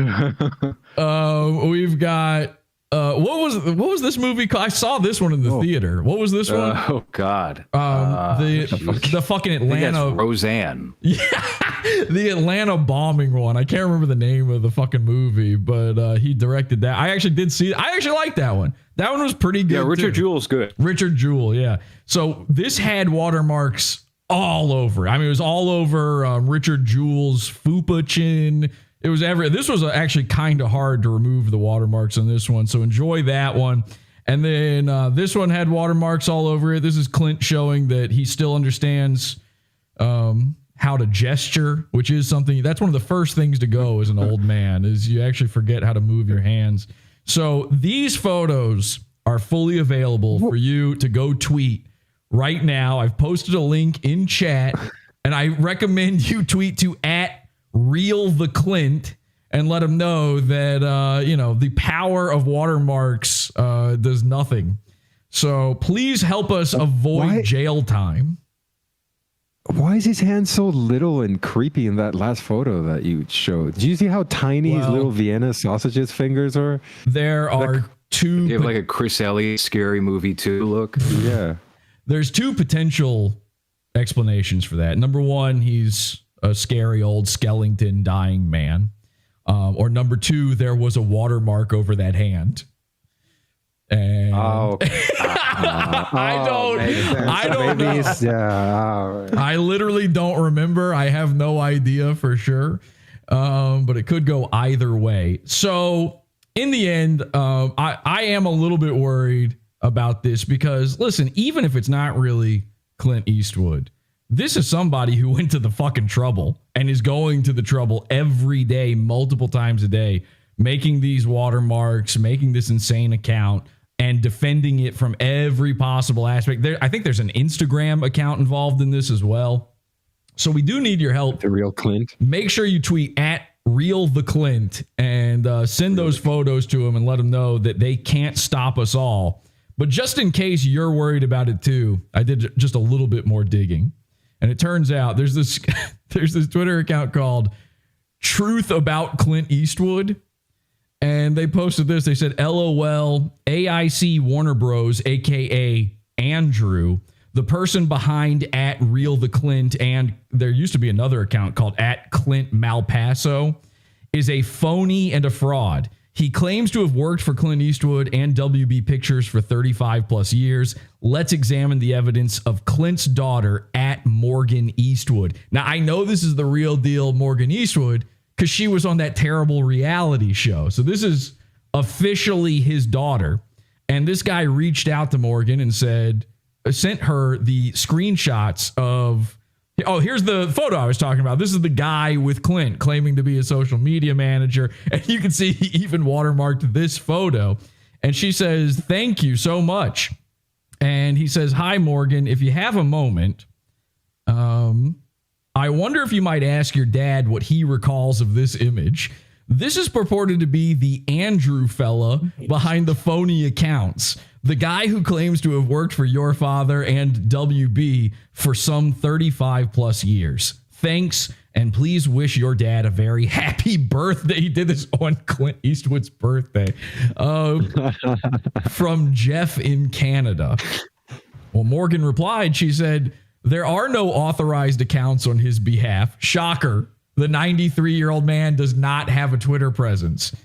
got what was this movie called? I saw this one in the theater. What was this one? Oh God. The fucking Atlanta Roseanne. Yeah, the Atlanta bombing one. I can't remember the name of the fucking movie, but he directed that. I actually did see it. I actually liked that one. That one was pretty good. Yeah, Richard Jewell's good. Richard Jewell, yeah. So this had watermarks all over. I mean, it was all over Richard Jewell's fupa chin. It was this was actually kind of hard to remove the watermarks on this one. So enjoy that one. And then this one had watermarks all over it. This is Clint showing that he still understands how to gesture, which is something that's one of the first things to go as an old man is you actually forget how to move your hands. So these photos are fully available for you to go tweet right now. I've posted a link in chat, and I recommend you tweet to @RealTheClint and let him know that the power of watermarks does nothing. So please help us avoid jail time. Why is his hand so little and creepy in that last photo that you showed? Did you see how tiny his little Vienna sausages fingers are? There are two. You have like a Chris Elliott Scary Movie 2 look. Yeah. There's two potential explanations for that. Number one, he's a scary old skeleton dying man. Or number two, there was a watermark over that hand. And I don't know. Yeah. I literally don't remember. I have no idea for sure. But it could go either way. So in the end, I am a little bit worried about this because listen, even if it's not really Clint Eastwood, this is somebody who went to the fucking trouble and is going to the trouble every day, multiple times a day, making these watermarks, making this insane account and defending it from every possible aspect. I think there's an Instagram account involved in this as well. So we do need your help. The real Clint. Make sure you tweet @RealTheClint and send those photos to him and let him know that they can't stop us all. But just in case you're worried about it too, I did just a little bit more digging. And it turns out there's this Twitter account called Truth About Clint Eastwood. And they posted this. They said, LOL, AIC Warner Bros, a.k.a. Andrew, the person behind @RealTheClint, and there used to be another account called @Clint Malpasso, is a phony and a fraud. He claims to have worked for Clint Eastwood and WB Pictures for 35 plus years. Let's examine the evidence of Clint's daughter @Morgan Eastwood. Now, I know this is the real deal Morgan Eastwood because she was on that terrible reality show. So this is officially his daughter. And this guy reached out to Morgan and sent her the screenshots of, here's the photo I was talking about. This is the guy with Clint claiming to be a social media manager. And you can see he even watermarked this photo. And she says, thank you so much. And he says, hi, Morgan, if you have a moment, I wonder if you might ask your dad what he recalls of this image. This is purported to be the Andrew fella behind the phony accounts. The guy who claims to have worked for your father and WB for some 35 plus years. Thanks, and please wish your dad a very happy birthday. He did this on Clint Eastwood's birthday. From Jeff in Canada. Well, Morgan replied, she said, there are no authorized accounts on his behalf. Shocker. The 93-year-old man does not have a Twitter presence.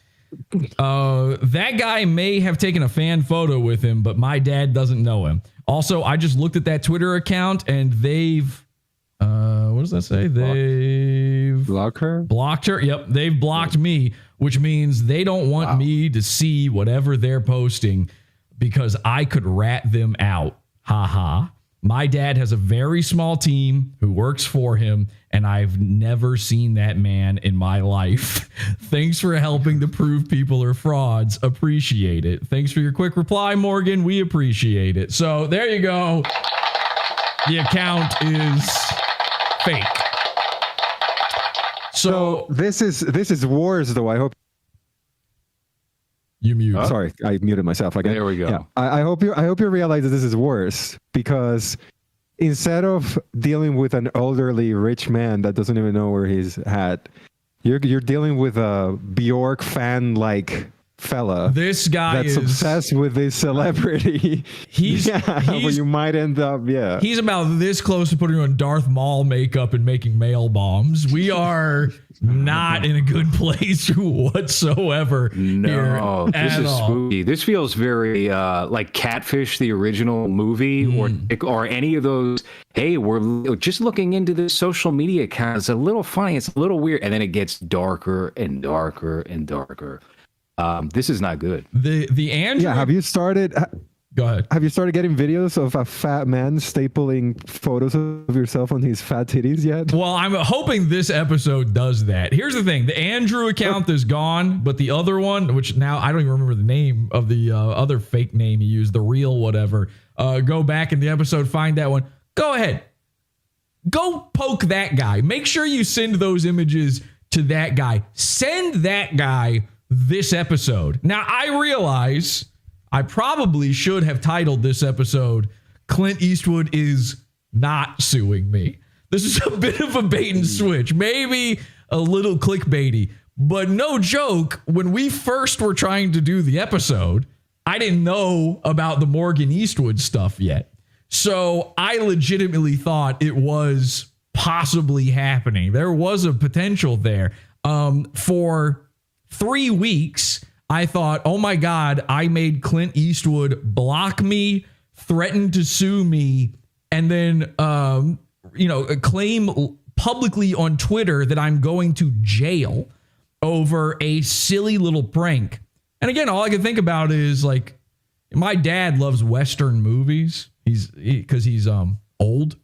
That guy may have taken a fan photo with him, but my dad doesn't know him. Also, I just looked at that Twitter account and they've, what does that say? They've blocked her? Blocked her. Yep. They've blocked me, which means they don't want me to see whatever they're posting because I could rat them out. Ha ha. My dad has a very small team who works for him, and I've never seen that man in my life. Thanks for helping to prove people are frauds. Appreciate it. Thanks for your quick reply, Morgan. We appreciate it. So there you go. The account is fake. So this is wars, though. I hope you mute. Sorry, I muted myself again. There we go. Yeah. I hope you realize that this is worse, because instead of dealing with an elderly rich man that doesn't even know where he's at, you're dealing with a Bjork fan like fella. This guy that's obsessed with this celebrity. He's where you might end up. Yeah, he's about this close to putting on Darth Maul makeup and making mail bombs. We are not in a good place whatsoever. No, this is all. spooky. This feels very like Catfish, the original movie, or any of those. Hey, we're just looking into this social media account. It's a little funny. It's a little weird, and then it gets darker and darker and darker. This is not good. The Andrew. Yeah, have you started? Go ahead. Have you started getting videos of a fat man stapling photos of yourself on his fat titties yet? Well, I'm hoping this episode does that. Here's the thing. The Andrew account is gone, but the other one, which now I don't even remember the name of the other fake name he used, the real whatever. Go back in the episode, find that one. Go ahead. Go poke that guy. Make sure you send those images to that guy. Send that guy this episode. Now, I realize I probably should have titled this episode, Clint Eastwood is not suing me. This is a bit of a bait and switch, maybe a little clickbaity, but no joke, when we first were trying to do the episode, I didn't know about the Morgan Eastwood stuff yet. So I legitimately thought it was possibly happening. There was a potential there. For 3 weeks, I thought, oh my God, I made Clint Eastwood block me, threaten to sue me, and then, claim publicly on Twitter that I'm going to jail over a silly little prank. And again, all I can think about is like, my dad loves Western movies. Because he's old.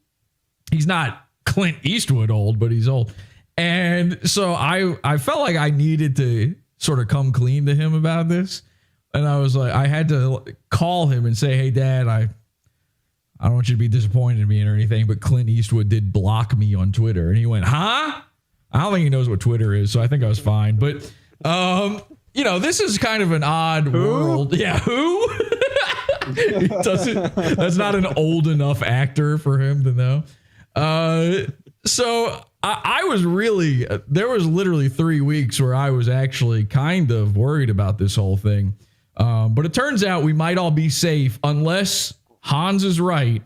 He's not Clint Eastwood old, but he's old. And so I felt like I needed to sort of come clean to him about this. And I was like, I had to call him and say, hey, Dad, I don't want you to be disappointed in me or anything, but Clint Eastwood did block me on Twitter. And he went, huh? I don't think he knows what Twitter is, so I think I was fine. But, this is kind of an odd world. Yeah, who? That's not an old enough actor for him to know. So I was really, there was literally 3 weeks where I was actually kind of worried about this whole thing. But it turns out we might all be safe unless Hans is right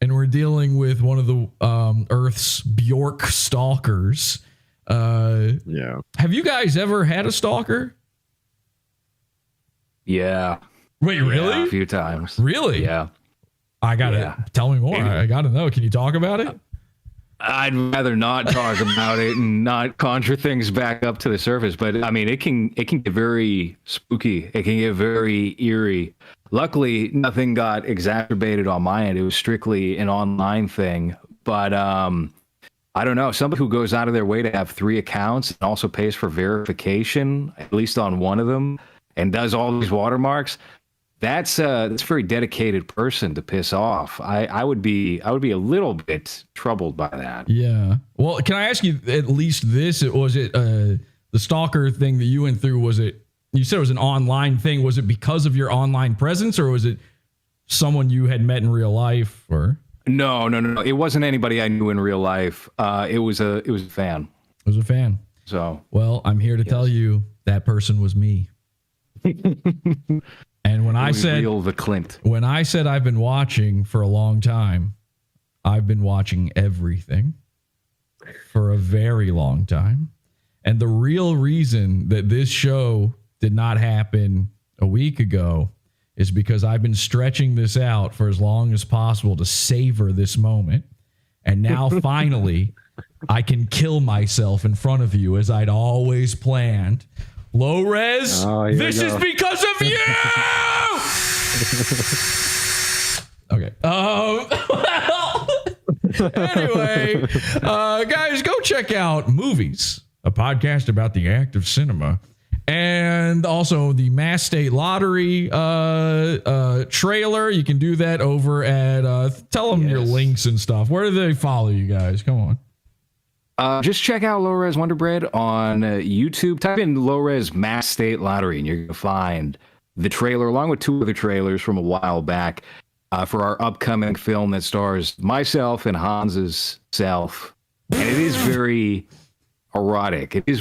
and we're dealing with one of the Earth's Bjork stalkers. Yeah. Have you guys ever had a stalker? Yeah. Wait, really? Yeah, a few times. Really? Yeah. I gotta tell me more. I gotta know. Can you talk about it? I'd rather not talk about it and not conjure things back up to the surface. But I mean, it can get very spooky. It can get very eerie. Luckily, nothing got exacerbated on my end. It was strictly an online thing. But I don't know. Somebody who goes out of their way to have 3 accounts and also pays for verification, at least on one of them, and does all these watermarks. That's a very dedicated person to piss off. I would be a little bit troubled by that. Yeah. Well, can I ask you at least this? Was it the stalker thing that you went through? Was it, you said it was an online thing. Was it because of your online presence, or was it someone you had met in real life? Or no. It wasn't anybody I knew in real life. It was a fan. It was a fan. So well, I'm here to tell you that person was me. And when I said the Clint, when I said I've been watching for a long time, I've been watching everything for a very long time. And the real reason that this show did not happen a week ago is because I've been stretching this out for as long as possible to savor this moment. And now finally, I can kill myself in front of you as I'd always planned. LowRes, this is because of you! Okay. Anyway, guys, go check out Movies, a podcast about the act of cinema. And also the Mass State Lottery trailer. You can do that over at, tell them your links and stuff. Where do they follow you guys? Come on. Just check out LowRes Wonder Bread on YouTube. Type in LowRes Mass State Lottery and you're going to find the trailer along with 2 other trailers from a while back for our upcoming film that stars myself and Hans's self. And it is very erotic. It is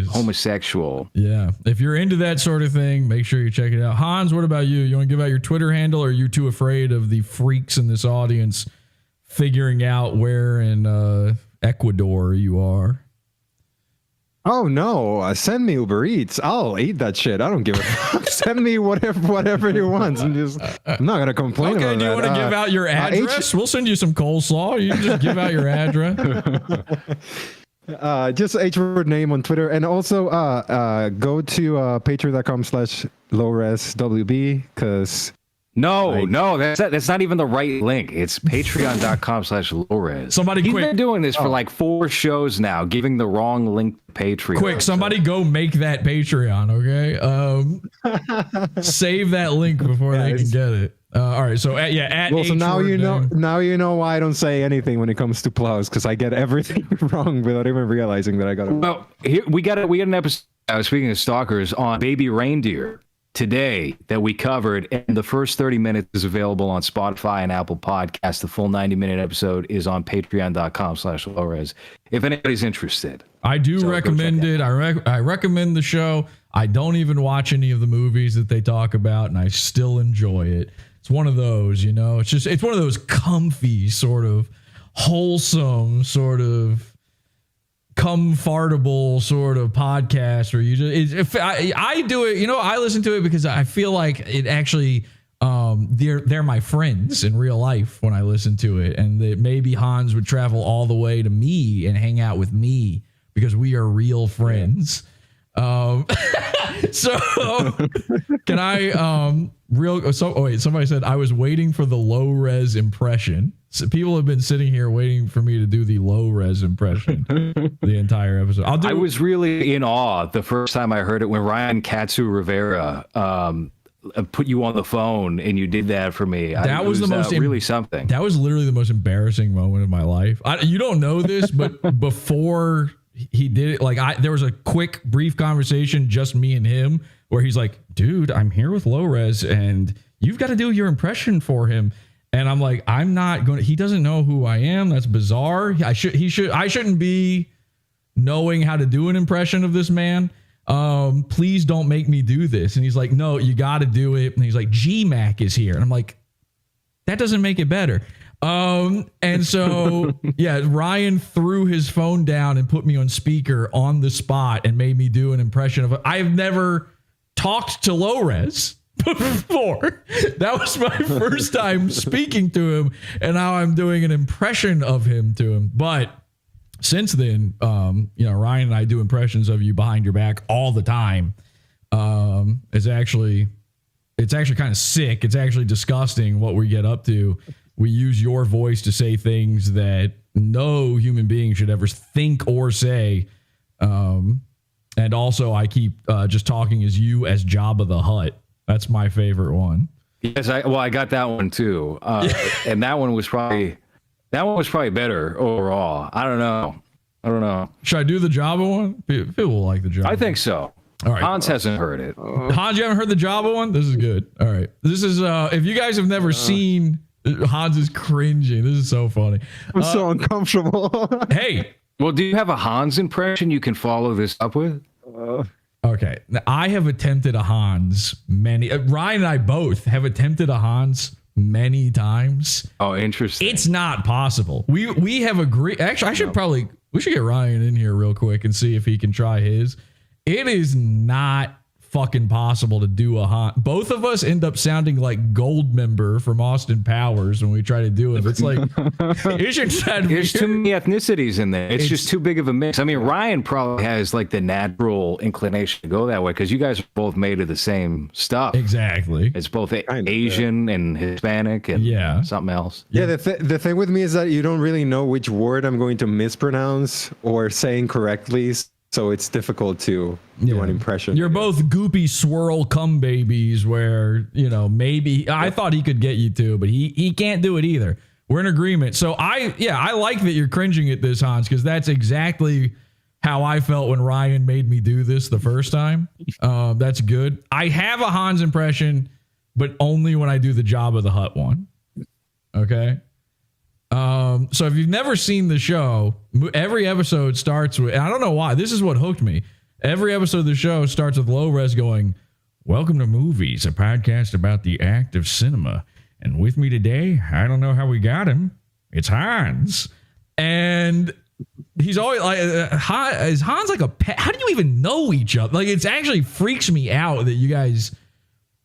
homosexual. Yeah. If you're into that sort of thing, make sure you check it out. Hans, what about you? You want to give out your Twitter handle, or are you too afraid of the freaks in this audience figuring out where in Ecuador you are? Oh no, send me Uber Eats. I'll eat that shit. I don't give a fuck. Send me whatever you want. I'm not going to complain about that. Okay, do you want to give out your address? We'll send you some coleslaw. You can just give out your address. Just H-word name on Twitter, and also go to patreon.com/LowResWB, because no, that's not even the right link. It's patreon.com/LowRes. Somebody He's quick been doing this for like 4 shows now, giving the wrong link to Patreon. Quick, somebody go make that Patreon, okay? Save that link before they can get it. All right, so at so now you know why I don't say anything when it comes to plows, because I get everything wrong without even realizing that I got it. Well, here we got an episode. Speaking of stalkers, on baby reindeer today that we covered, and the first 30 minutes is available on Spotify and Apple Podcasts. The full 90-minute episode is on patreon.com/LowRes. If anybody's interested, I do recommend it. I recommend the show. I don't even watch any of the movies that they talk about, and I still enjoy it. It's one of those, it's one of those comfy, sort of wholesome, sort of comfortable sort of podcasts where you just, I do it, I listen to it because I feel like it actually, they're my friends in real life when I listen to it. And that maybe Hans would travel all the way to me and hang out with me because we are real friends. So can I somebody said I was waiting for the low-res impression. So people have been sitting here waiting for me to do the low-res impression the entire episode. I was really in awe the first time I heard it when Ryan Katsu Rivera put you on the phone and you did that for me. That was the most really something. That was literally the most embarrassing moment of my life. You don't know this, but before he did it, there was a quick brief conversation, just me and him, where he's like, dude, I'm here with LowRes and you've got to do your impression for him. And I'm like, I'm not going to, he doesn't know who I am. That's bizarre. I shouldn't be knowing how to do an impression of this man. Please don't make me do this. And he's like, no, you got to do it. And he's like, GMAC is here. And I'm like, that doesn't make it better. And so, yeah, Ryan threw his phone down and put me on speaker on the spot and made me do an impression of it. I've never talked to LowRes before. That was my first time speaking to him, and now I'm doing an impression of him to him. But since then, Ryan and I do impressions of you behind your back all the time. It's actually kind of sick. It's actually disgusting what we get up to. We use your voice to say things that no human being should ever think or say. And also I keep just talking as you as Jabba the Hutt. That's my favorite one. Yes, I got that one too. And that one was probably better overall. I don't know. Should I do the Jabba one? People will like the Jabba. I think so. All right. Hans hasn't heard it. Hans, you haven't heard the Jabba one? This is good. All right. This is if you guys have never seen, Hans is cringing. This is so funny. I'm so uncomfortable. Hey. Well, do you have a Hans impression you can follow this up with? Okay. Now, I have attempted a Hans Ryan and I both have attempted a Hans many times. Oh, interesting. It's not possible. We have agreed. Actually, we should get Ryan in here real quick and see if he can try his. It is not fucking possible to do a Hans. Both of us end up sounding like Goldmember from Austin Powers when we try to do it. It's like, isn't that There's too weird? many ethnicities in there. It's just too big of a mix. I mean, Ryan probably has like the natural inclination to go that way because you guys are both made of the same stuff. Exactly. It's both Asian and Hispanic and something else. Yeah, the thing with me is that you don't really know which word I'm going to mispronounce or say incorrectly, so it's difficult to do an impression. You're both goopy swirl cum babies where, you know, maybe I thought he could get you to, but he can't do it either. We're in agreement. So I like that you're cringing at this, Hans, because that's exactly how I felt when Ryan made me do this the first time. That's good. I have a Hans impression, but only when I do the Jabba the Hutt one. Okay. So if you've never seen the show, every episode starts with, and I don't know why, this is what hooked me. Every episode of the show starts with LowRes going, "Welcome to Movies, a podcast about the act of cinema. And with me today, I don't know how we got him. It's Hans." And he's always like, is Hans like a pet? How do you even know each other? Like, it's actually freaks me out that you guys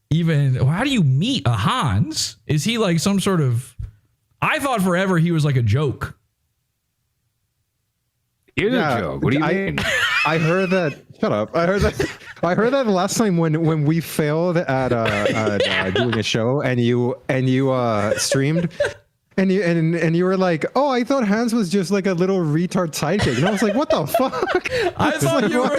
even, how do you meet a Hans? Is he like some sort of, I thought forever he was like a joke. He's a joke. What do you mean? I heard that. Shut up. I heard that last time when we failed at doing a show and you streamed. And you were like, "Oh, I thought Hans was just like a little retard sidekick," and I was like, "What the fuck?" I thought you were.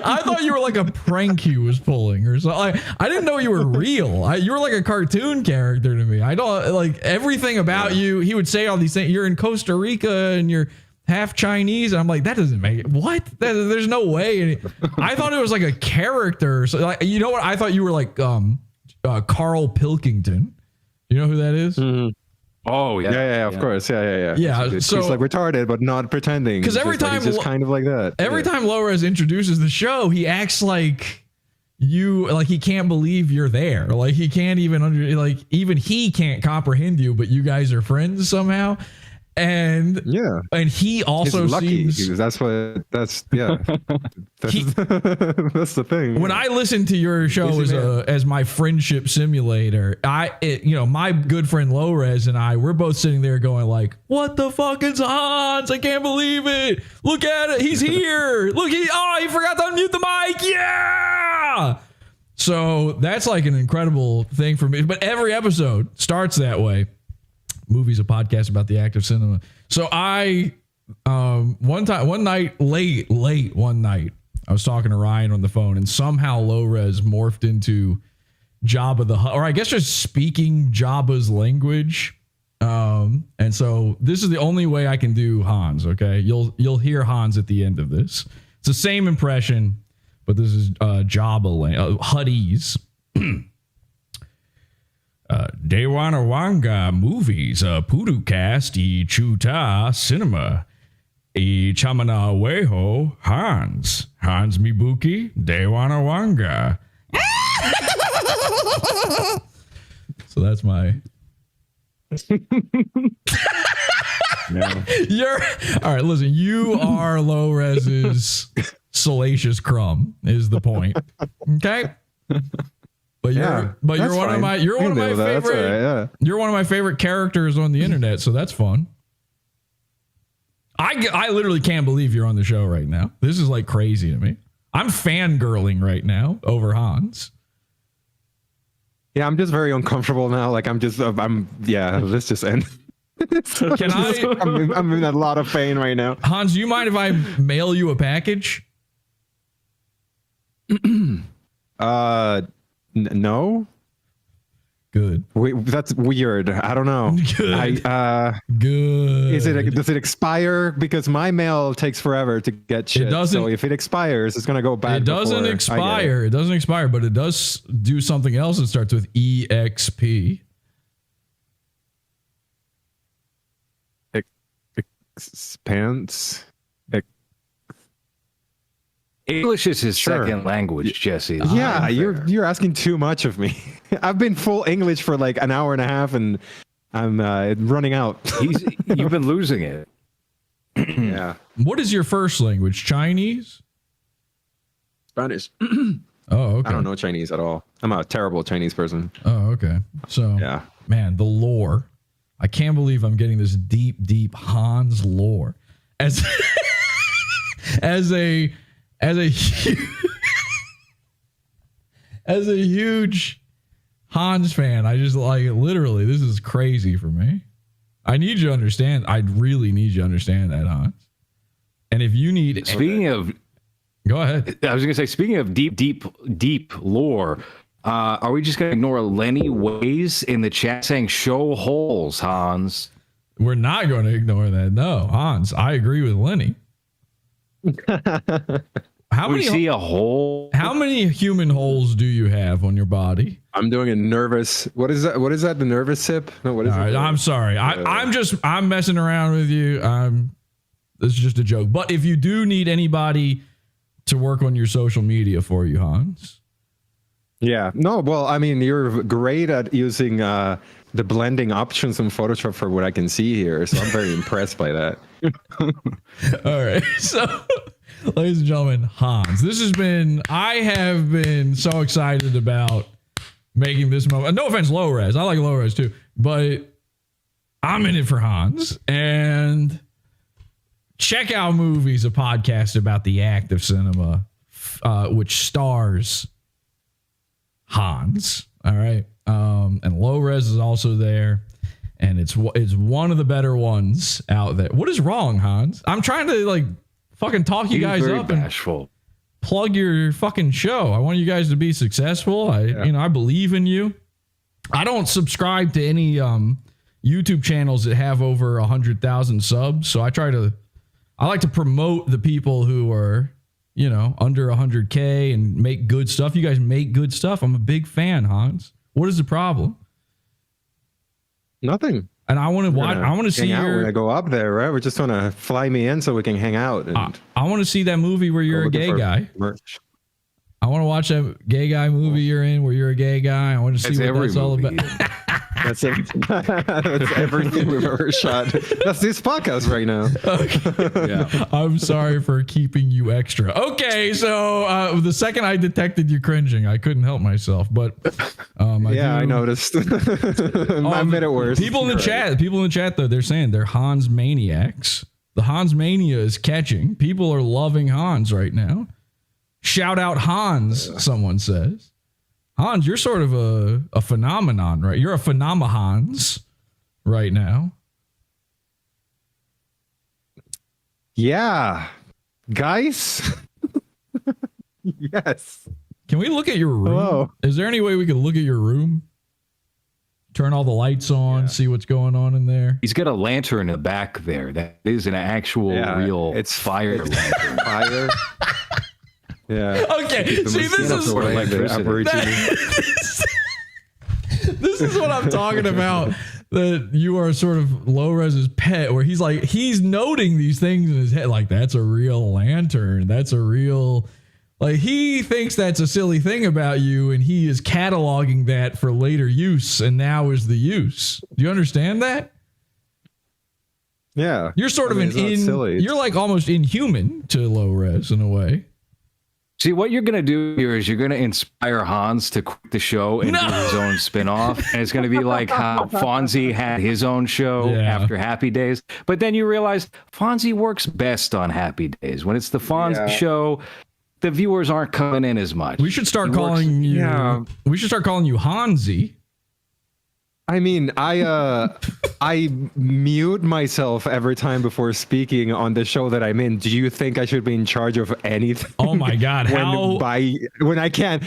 I thought you were like a prank he was pulling or something. I didn't know you were real. You were like a cartoon character to me. I don't like everything about you. He would say all these things. You're in Costa Rica and you're half Chinese. And I'm like, that doesn't make it. What? There's no way. I thought it was like a character. So like, you know what? I thought you were like Carl Pilkington. You know who that is? Mm-hmm. Oh yeah, of course, yeah. Yeah, so he's like retarded, but not pretending. Because every time, he's just kind of like that. Every time LowRes introduces the show, he acts like he can't believe you're there. Like he can't even even he can't comprehend you, but you guys are friends somehow. And and he also he's lucky. seems That's that's the thing. When I listen to your show as my friendship simulator, my good friend LowRes and I, we're both sitting there going like, "What the fuck is Hans? I can't believe it! Look at it, he's here! Look, he forgot to unmute the mic! Yeah!" So that's like an incredible thing for me. But every episode starts that way. Movies, a podcast about the act of cinema. So I, one night, I was talking to Ryan on the phone, and somehow LowRes morphed into Jabba the Hutt, or I guess just speaking Jabba's language. And so this is the only way I can do Hans. Okay, you'll hear Hans at the end of this. It's the same impression, but this is Jabba Huttese. Dewanawanga movies, Pudukast, I Chuta cinema, I Chamanaweho, Hans Mibuki, Dewanawanga. So that's my. You're all right. Listen, you are LowRes's salacious crumb is the point. Okay. But you're one of my favorite you're one of my favorite characters on the internet, so that's fun. I literally can't believe you're on the show right now. This is like crazy to me. I'm fangirling right now over Hans. Yeah, I'm just very uncomfortable now. Like let's just end. I'm in a lot of pain right now. Hans, do you mind if I mail you a package? No. Good. Wait, that's weird. I don't know. Good. Good. Does it expire? Because my mail takes forever to get shit. So if it expires, it's gonna go bad. It doesn't expire. It doesn't expire, but it does do something else that starts with EXP. Pants. English is his second language, Jesse. Yeah, you're asking too much of me. I've been full English for like an hour and a half, and I'm running out. You've been losing it. Yeah. What is your first language? Chinese? Spanish. Oh, okay. I don't know Chinese at all. I'm a terrible Chinese person. Oh, okay. So, Yeah. man, the lore. I can't believe I'm getting this deep Hans lore. As as a huge Hans fan, I just like literally this is crazy for me. I need you to understand. I really need you to understand that, Hans. And if you need go ahead. I was going to say, speaking of deep lore, are we just going to ignore Lenny Ways in the chat saying show holes, Hans? We're not going to ignore that. No, Hans, I agree with Lenny. How we many see a hole? How many human holes do you have on your body? I'm doing a nervous. What is that? What is that? The nervous sip? No, what is it? Right, I'm sorry. I'm messing around with you. This is just a joke. But if you do need anybody to work on your social media for you, Hans. Yeah. No, well, I mean, you're great at using the blending options in Photoshop for what I can see here. So I'm very impressed by that. All right. So, ladies and gentlemen, Hans, I have been so excited about making this moment. No offense, LowRes. I like LowRes too, but I'm in it for Hans. And Check Out Movies, a podcast about the act of cinema, which stars Hans. All right. And LowRes is also there. And it's one of the better ones out there. What is wrong, Hans? I'm trying to fucking talk you guys up bashful. And plug your fucking show. I want you guys to be successful. I believe in you. I don't subscribe to any YouTube channels that have over 100,000 subs. So I like to promote the people who are, under 100K and make good stuff. You guys make good stuff. I'm a big fan, Hans. What is the problem? Nothing. And I want to watch. I want to see when I go up there, right? We're just going to fly me in so we can hang out. And I want to see that movie where you're a gay guy. Merch. I want to watch that gay guy movie you're in where you're a gay guy. I want to see what that's all about. That's it. That's everything we've ever shot. That's this podcast right now. Okay. Yeah. I'm sorry for keeping you extra. Okay, so the second I detected you cringing, I couldn't help myself. But I noticed. I made it worse. People in the chat though, they're saying they're Hans maniacs. The Hans mania is catching. People are loving Hans right now. Shout out Hans, someone says. Hans, you're sort of a phenomenon, right? You're a phenomenons right now. Yeah. Guys? Yes. Can we look at your room? Hello. Is there any way we could look at your room? Turn all the lights on, see what's going on in there. He's got a lantern in the back there. That is an actual real fire lantern. Fire. Yeah. Okay. See, this is this is what I'm talking about. That you are sort of LowRes's pet, where he's noting these things in his head, like that's a real lantern. That's a real, he thinks that's a silly thing about you, and he is cataloging that for later use, and now is the use. Do you understand that? Yeah. You're sort of you're like almost inhuman to LowRes in a way. See, what you're going to do here is you're going to inspire Hans to quit the show and do his own spinoff. And it's going to be like how Fonzie had his own show after Happy Days. But then you realize Fonzie works best on Happy Days. When it's the Fonzie show, the viewers aren't coming in as much. We should start calling you. We should start calling you Hansi. I mean, I mute myself every time before speaking on the show that I'm in. Do you think I should be in charge of anything? Oh my God! when I can't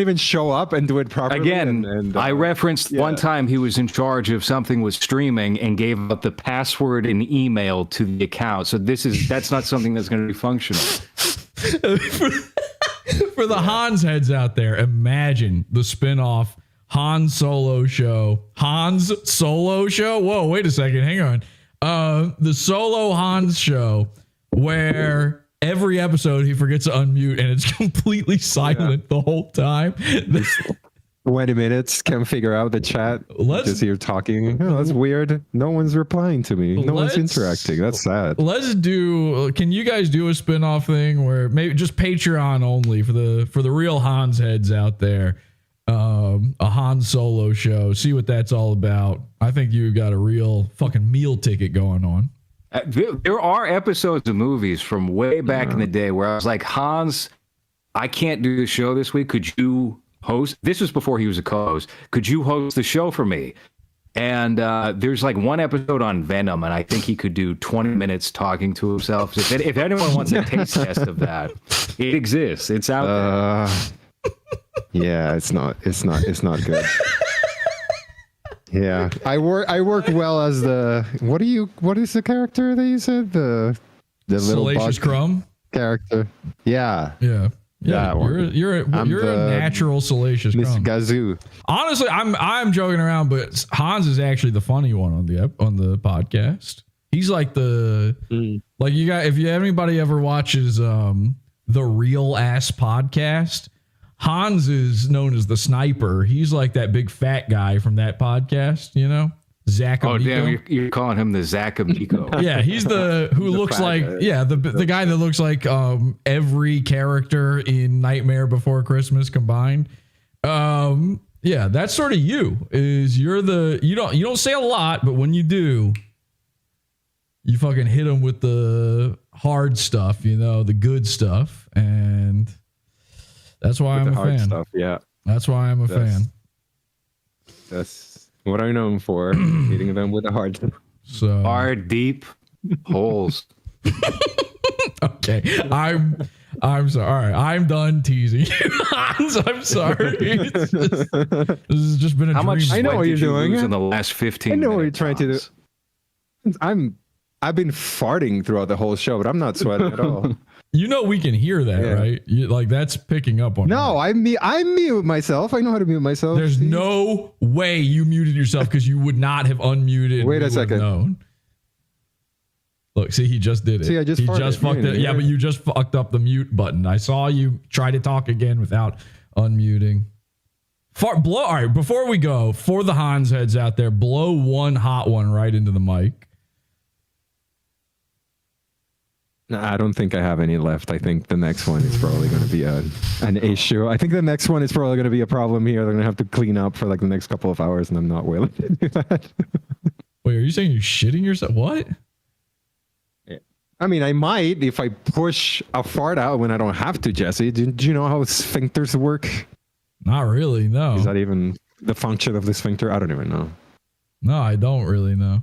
even show up and do it properly? Again, I referenced one time he was in charge of something was streaming and gave out the password and email to the account. So that's not something that's going to be functional. For the Hans heads out there, imagine the spinoff. Hans Solo show. Whoa, wait a second. Hang on. The solo Hans show where every episode he forgets to unmute and it's completely silent the whole time. 20 minutes, can't figure out the chat. Just here talking. Oh, that's weird. No one's replying to me. No one's interacting. That's sad. Can you guys do a spin-off thing where maybe just Patreon only for the real Hans heads out there? A Han Solo show. See what that's all about. I think you got a real fucking meal ticket going on. There are episodes of movies from way back in the day where I was like, Hans, I can't do the show this week. Could you host? This was before he was a co-host. Could you host the show for me? And there's like one episode on Venom, and I think he could do 20 minutes talking to himself. So if anyone wants a taste test of that, it exists. It's out there. Yeah, it's not good. Yeah, I work well as the what is the character that you said, the little Salacious Crumb character? Yeah. You're a natural Salacious Miss Crumb. Gazoo. Honestly, I'm joking around, but Hans is actually the funny one on the podcast. He's like like you guys, if anybody ever watches the Real Ass Podcast, Hans is known as the sniper. He's like that big fat guy from that podcast, you know? Zach Oh, Amico. damn, you're calling him the Zach Amico. Yeah, he's the looks like the guy that looks like every character in Nightmare Before Christmas combined. Yeah, that's sort of you. You don't say a lot, but when you do, you fucking hit them with the hard stuff, you know, the good stuff, and that's why I'm a fan. Stuff, yeah. That's why I'm a fan. That's what I'm known for, hitting them with the hard stuff. So hard, deep holes. Okay, I'm sorry. All right, I'm done teasing you, Hans. I'm sorry. This has just been a How dream. much I know what you're doing in the last 15 I know minutes, what you're trying to do. I've been farting throughout the whole show, but I'm not sweating at all. You know we can hear that, right? Like that's picking up on. No, I mute myself. I know how to mute myself. There's no way you muted yourself because you would not have unmuted. Wait a second. Known. Look, see, he just did it. See, I just he farted. just fucked it. Yeah, but you just fucked up the mute button. I saw you try to talk again without unmuting. All right, before we go, for the Hans heads out there, blow one hot one right into the mic. No, I don't think I have any left. I think the next one is probably going to be an issue. I think the next one is probably going to be a problem here. They're going to have to clean up for like the next couple of hours, and I'm not willing to do that. Wait, are you saying you're shitting yourself? What? I mean, I might if I push a fart out when I don't have to, Jesse. Do you know how sphincters work? Not really, no. Is that even the function of the sphincter? I don't even know. No, I don't really know.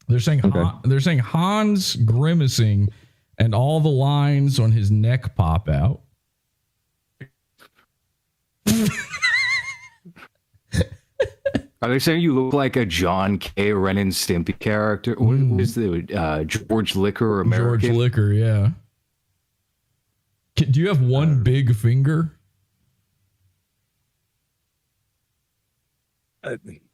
They're saying Hans grimacing and all the lines on his neck pop out. Are they saying you look like a John K. Ren and Stimpy character? What is the George Liquor American? George Liquor, yeah. Do you have one big finger?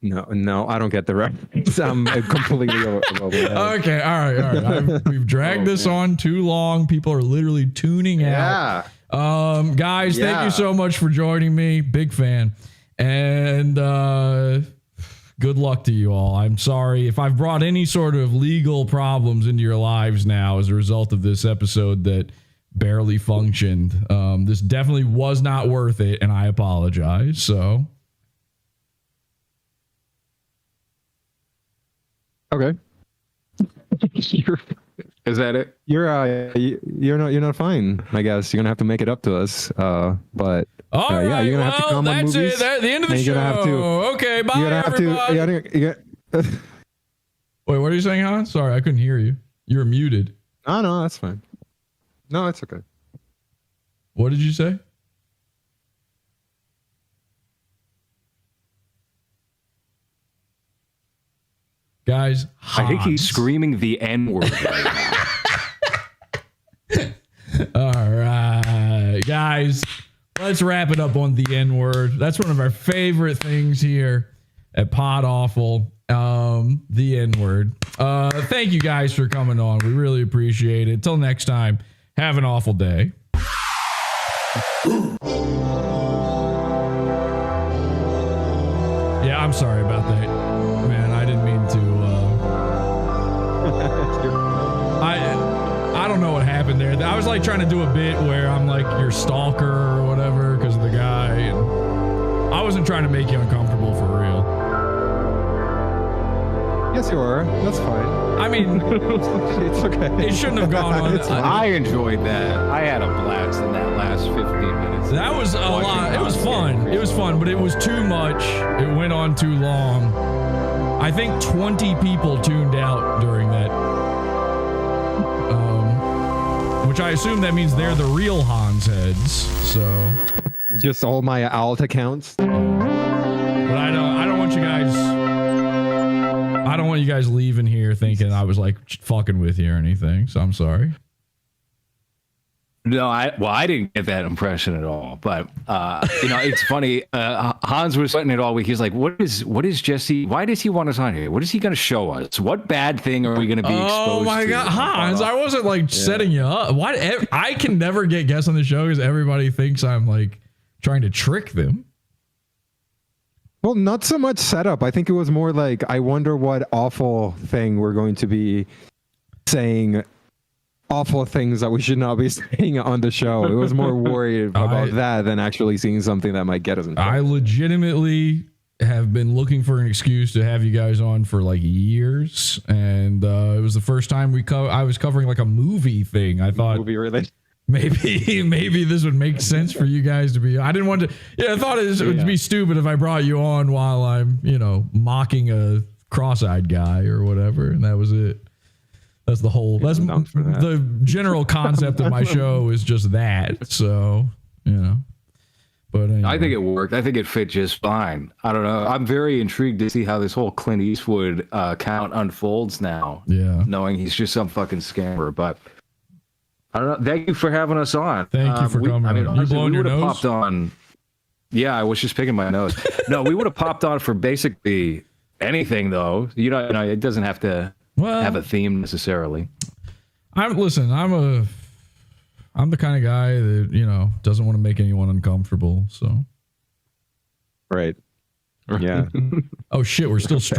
No, I don't get the reference. I'm completely over. Okay, all right. We've dragged this on too long. People are literally tuning out. Guys, thank you so much for joining me. Big fan. And good luck to you all. I'm sorry if I've brought any sort of legal problems into your lives now as a result of this episode that barely functioned. This definitely was not worth it, and I apologize. So. Okay. Is that it? You're not fine. I guess you're gonna have to make it up to us. But right, you're gonna have to come on movies. It. That's the end of the show. Okay, bye everybody. Wait, what are you saying, Hans? Sorry, I couldn't hear you. You were muted. Oh, no, that's fine. No, it's okay. What did you say? Guys, Hans. I think he's screaming the N-word right now. All right, guys, let's wrap it up on the N-word. That's one of our favorite things here at PodAwful, the N-word. Thank you guys for coming on. We really appreciate it. Till next time, have an awful day. sorry about that, man. I didn't mean to. I don't know what happened there. I was like trying to do a bit where I'm like your stalker or whatever because of the guy, and I wasn't trying to make you uncomfortable for real. Yes, you are. That's fine. I mean, it's okay. It shouldn't have gone on. I enjoyed that. I had a blast in that last 15 minutes. That was a lot. It was fun. It was fun, but it was too much. It went on too long. I think 20 people tuned out during that. Which I assume that means they're the real Hans heads. So just all my alt accounts. But I don't want you guys. I don't want you guys leaving here thinking I was like fucking with you or anything. So I'm sorry. No, I didn't get that impression at all. But it's funny. Hans was sweating it all week. He's like, "What is Jesse? Why does he want us on here? What is he going to show us? What bad thing are we going to be exposed to?" Oh my god, Hans! I wasn't like setting you up. Why? I can never get guests on the show because everybody thinks I'm like trying to trick them. Well, not so much setup. I think it was more like, I wonder what awful thing we're going to be saying. Awful things that we should not be saying on the show. It was more worried about that than actually seeing something that might get us in trouble. I legitimately have been looking for an excuse to have you guys on for like years, and it was the first time I was covering like a movie thing. I thought movie related. Maybe this would make sense for you guys to be. I didn't want to. Yeah, I thought it would be stupid if I brought you on while I'm mocking a cross-eyed guy or whatever, and that was it. That's the whole. That's the general concept of my show is just that. So but anyway. I think it worked. I think it fit just fine. I don't know. I'm very intrigued to see how this whole Clint Eastwood account unfolds now. Yeah, knowing he's just some fucking scammer. But I don't know. Thank you for having us on. Thank you for coming. I mean, honestly, we would have nose? popped on. Yeah, I was just picking my nose. No, we would have popped on for basically anything, though. It doesn't have to. Have a theme necessarily. I'm the kind of guy that doesn't want to make anyone uncomfortable. So right. Yeah. Oh shit, we're still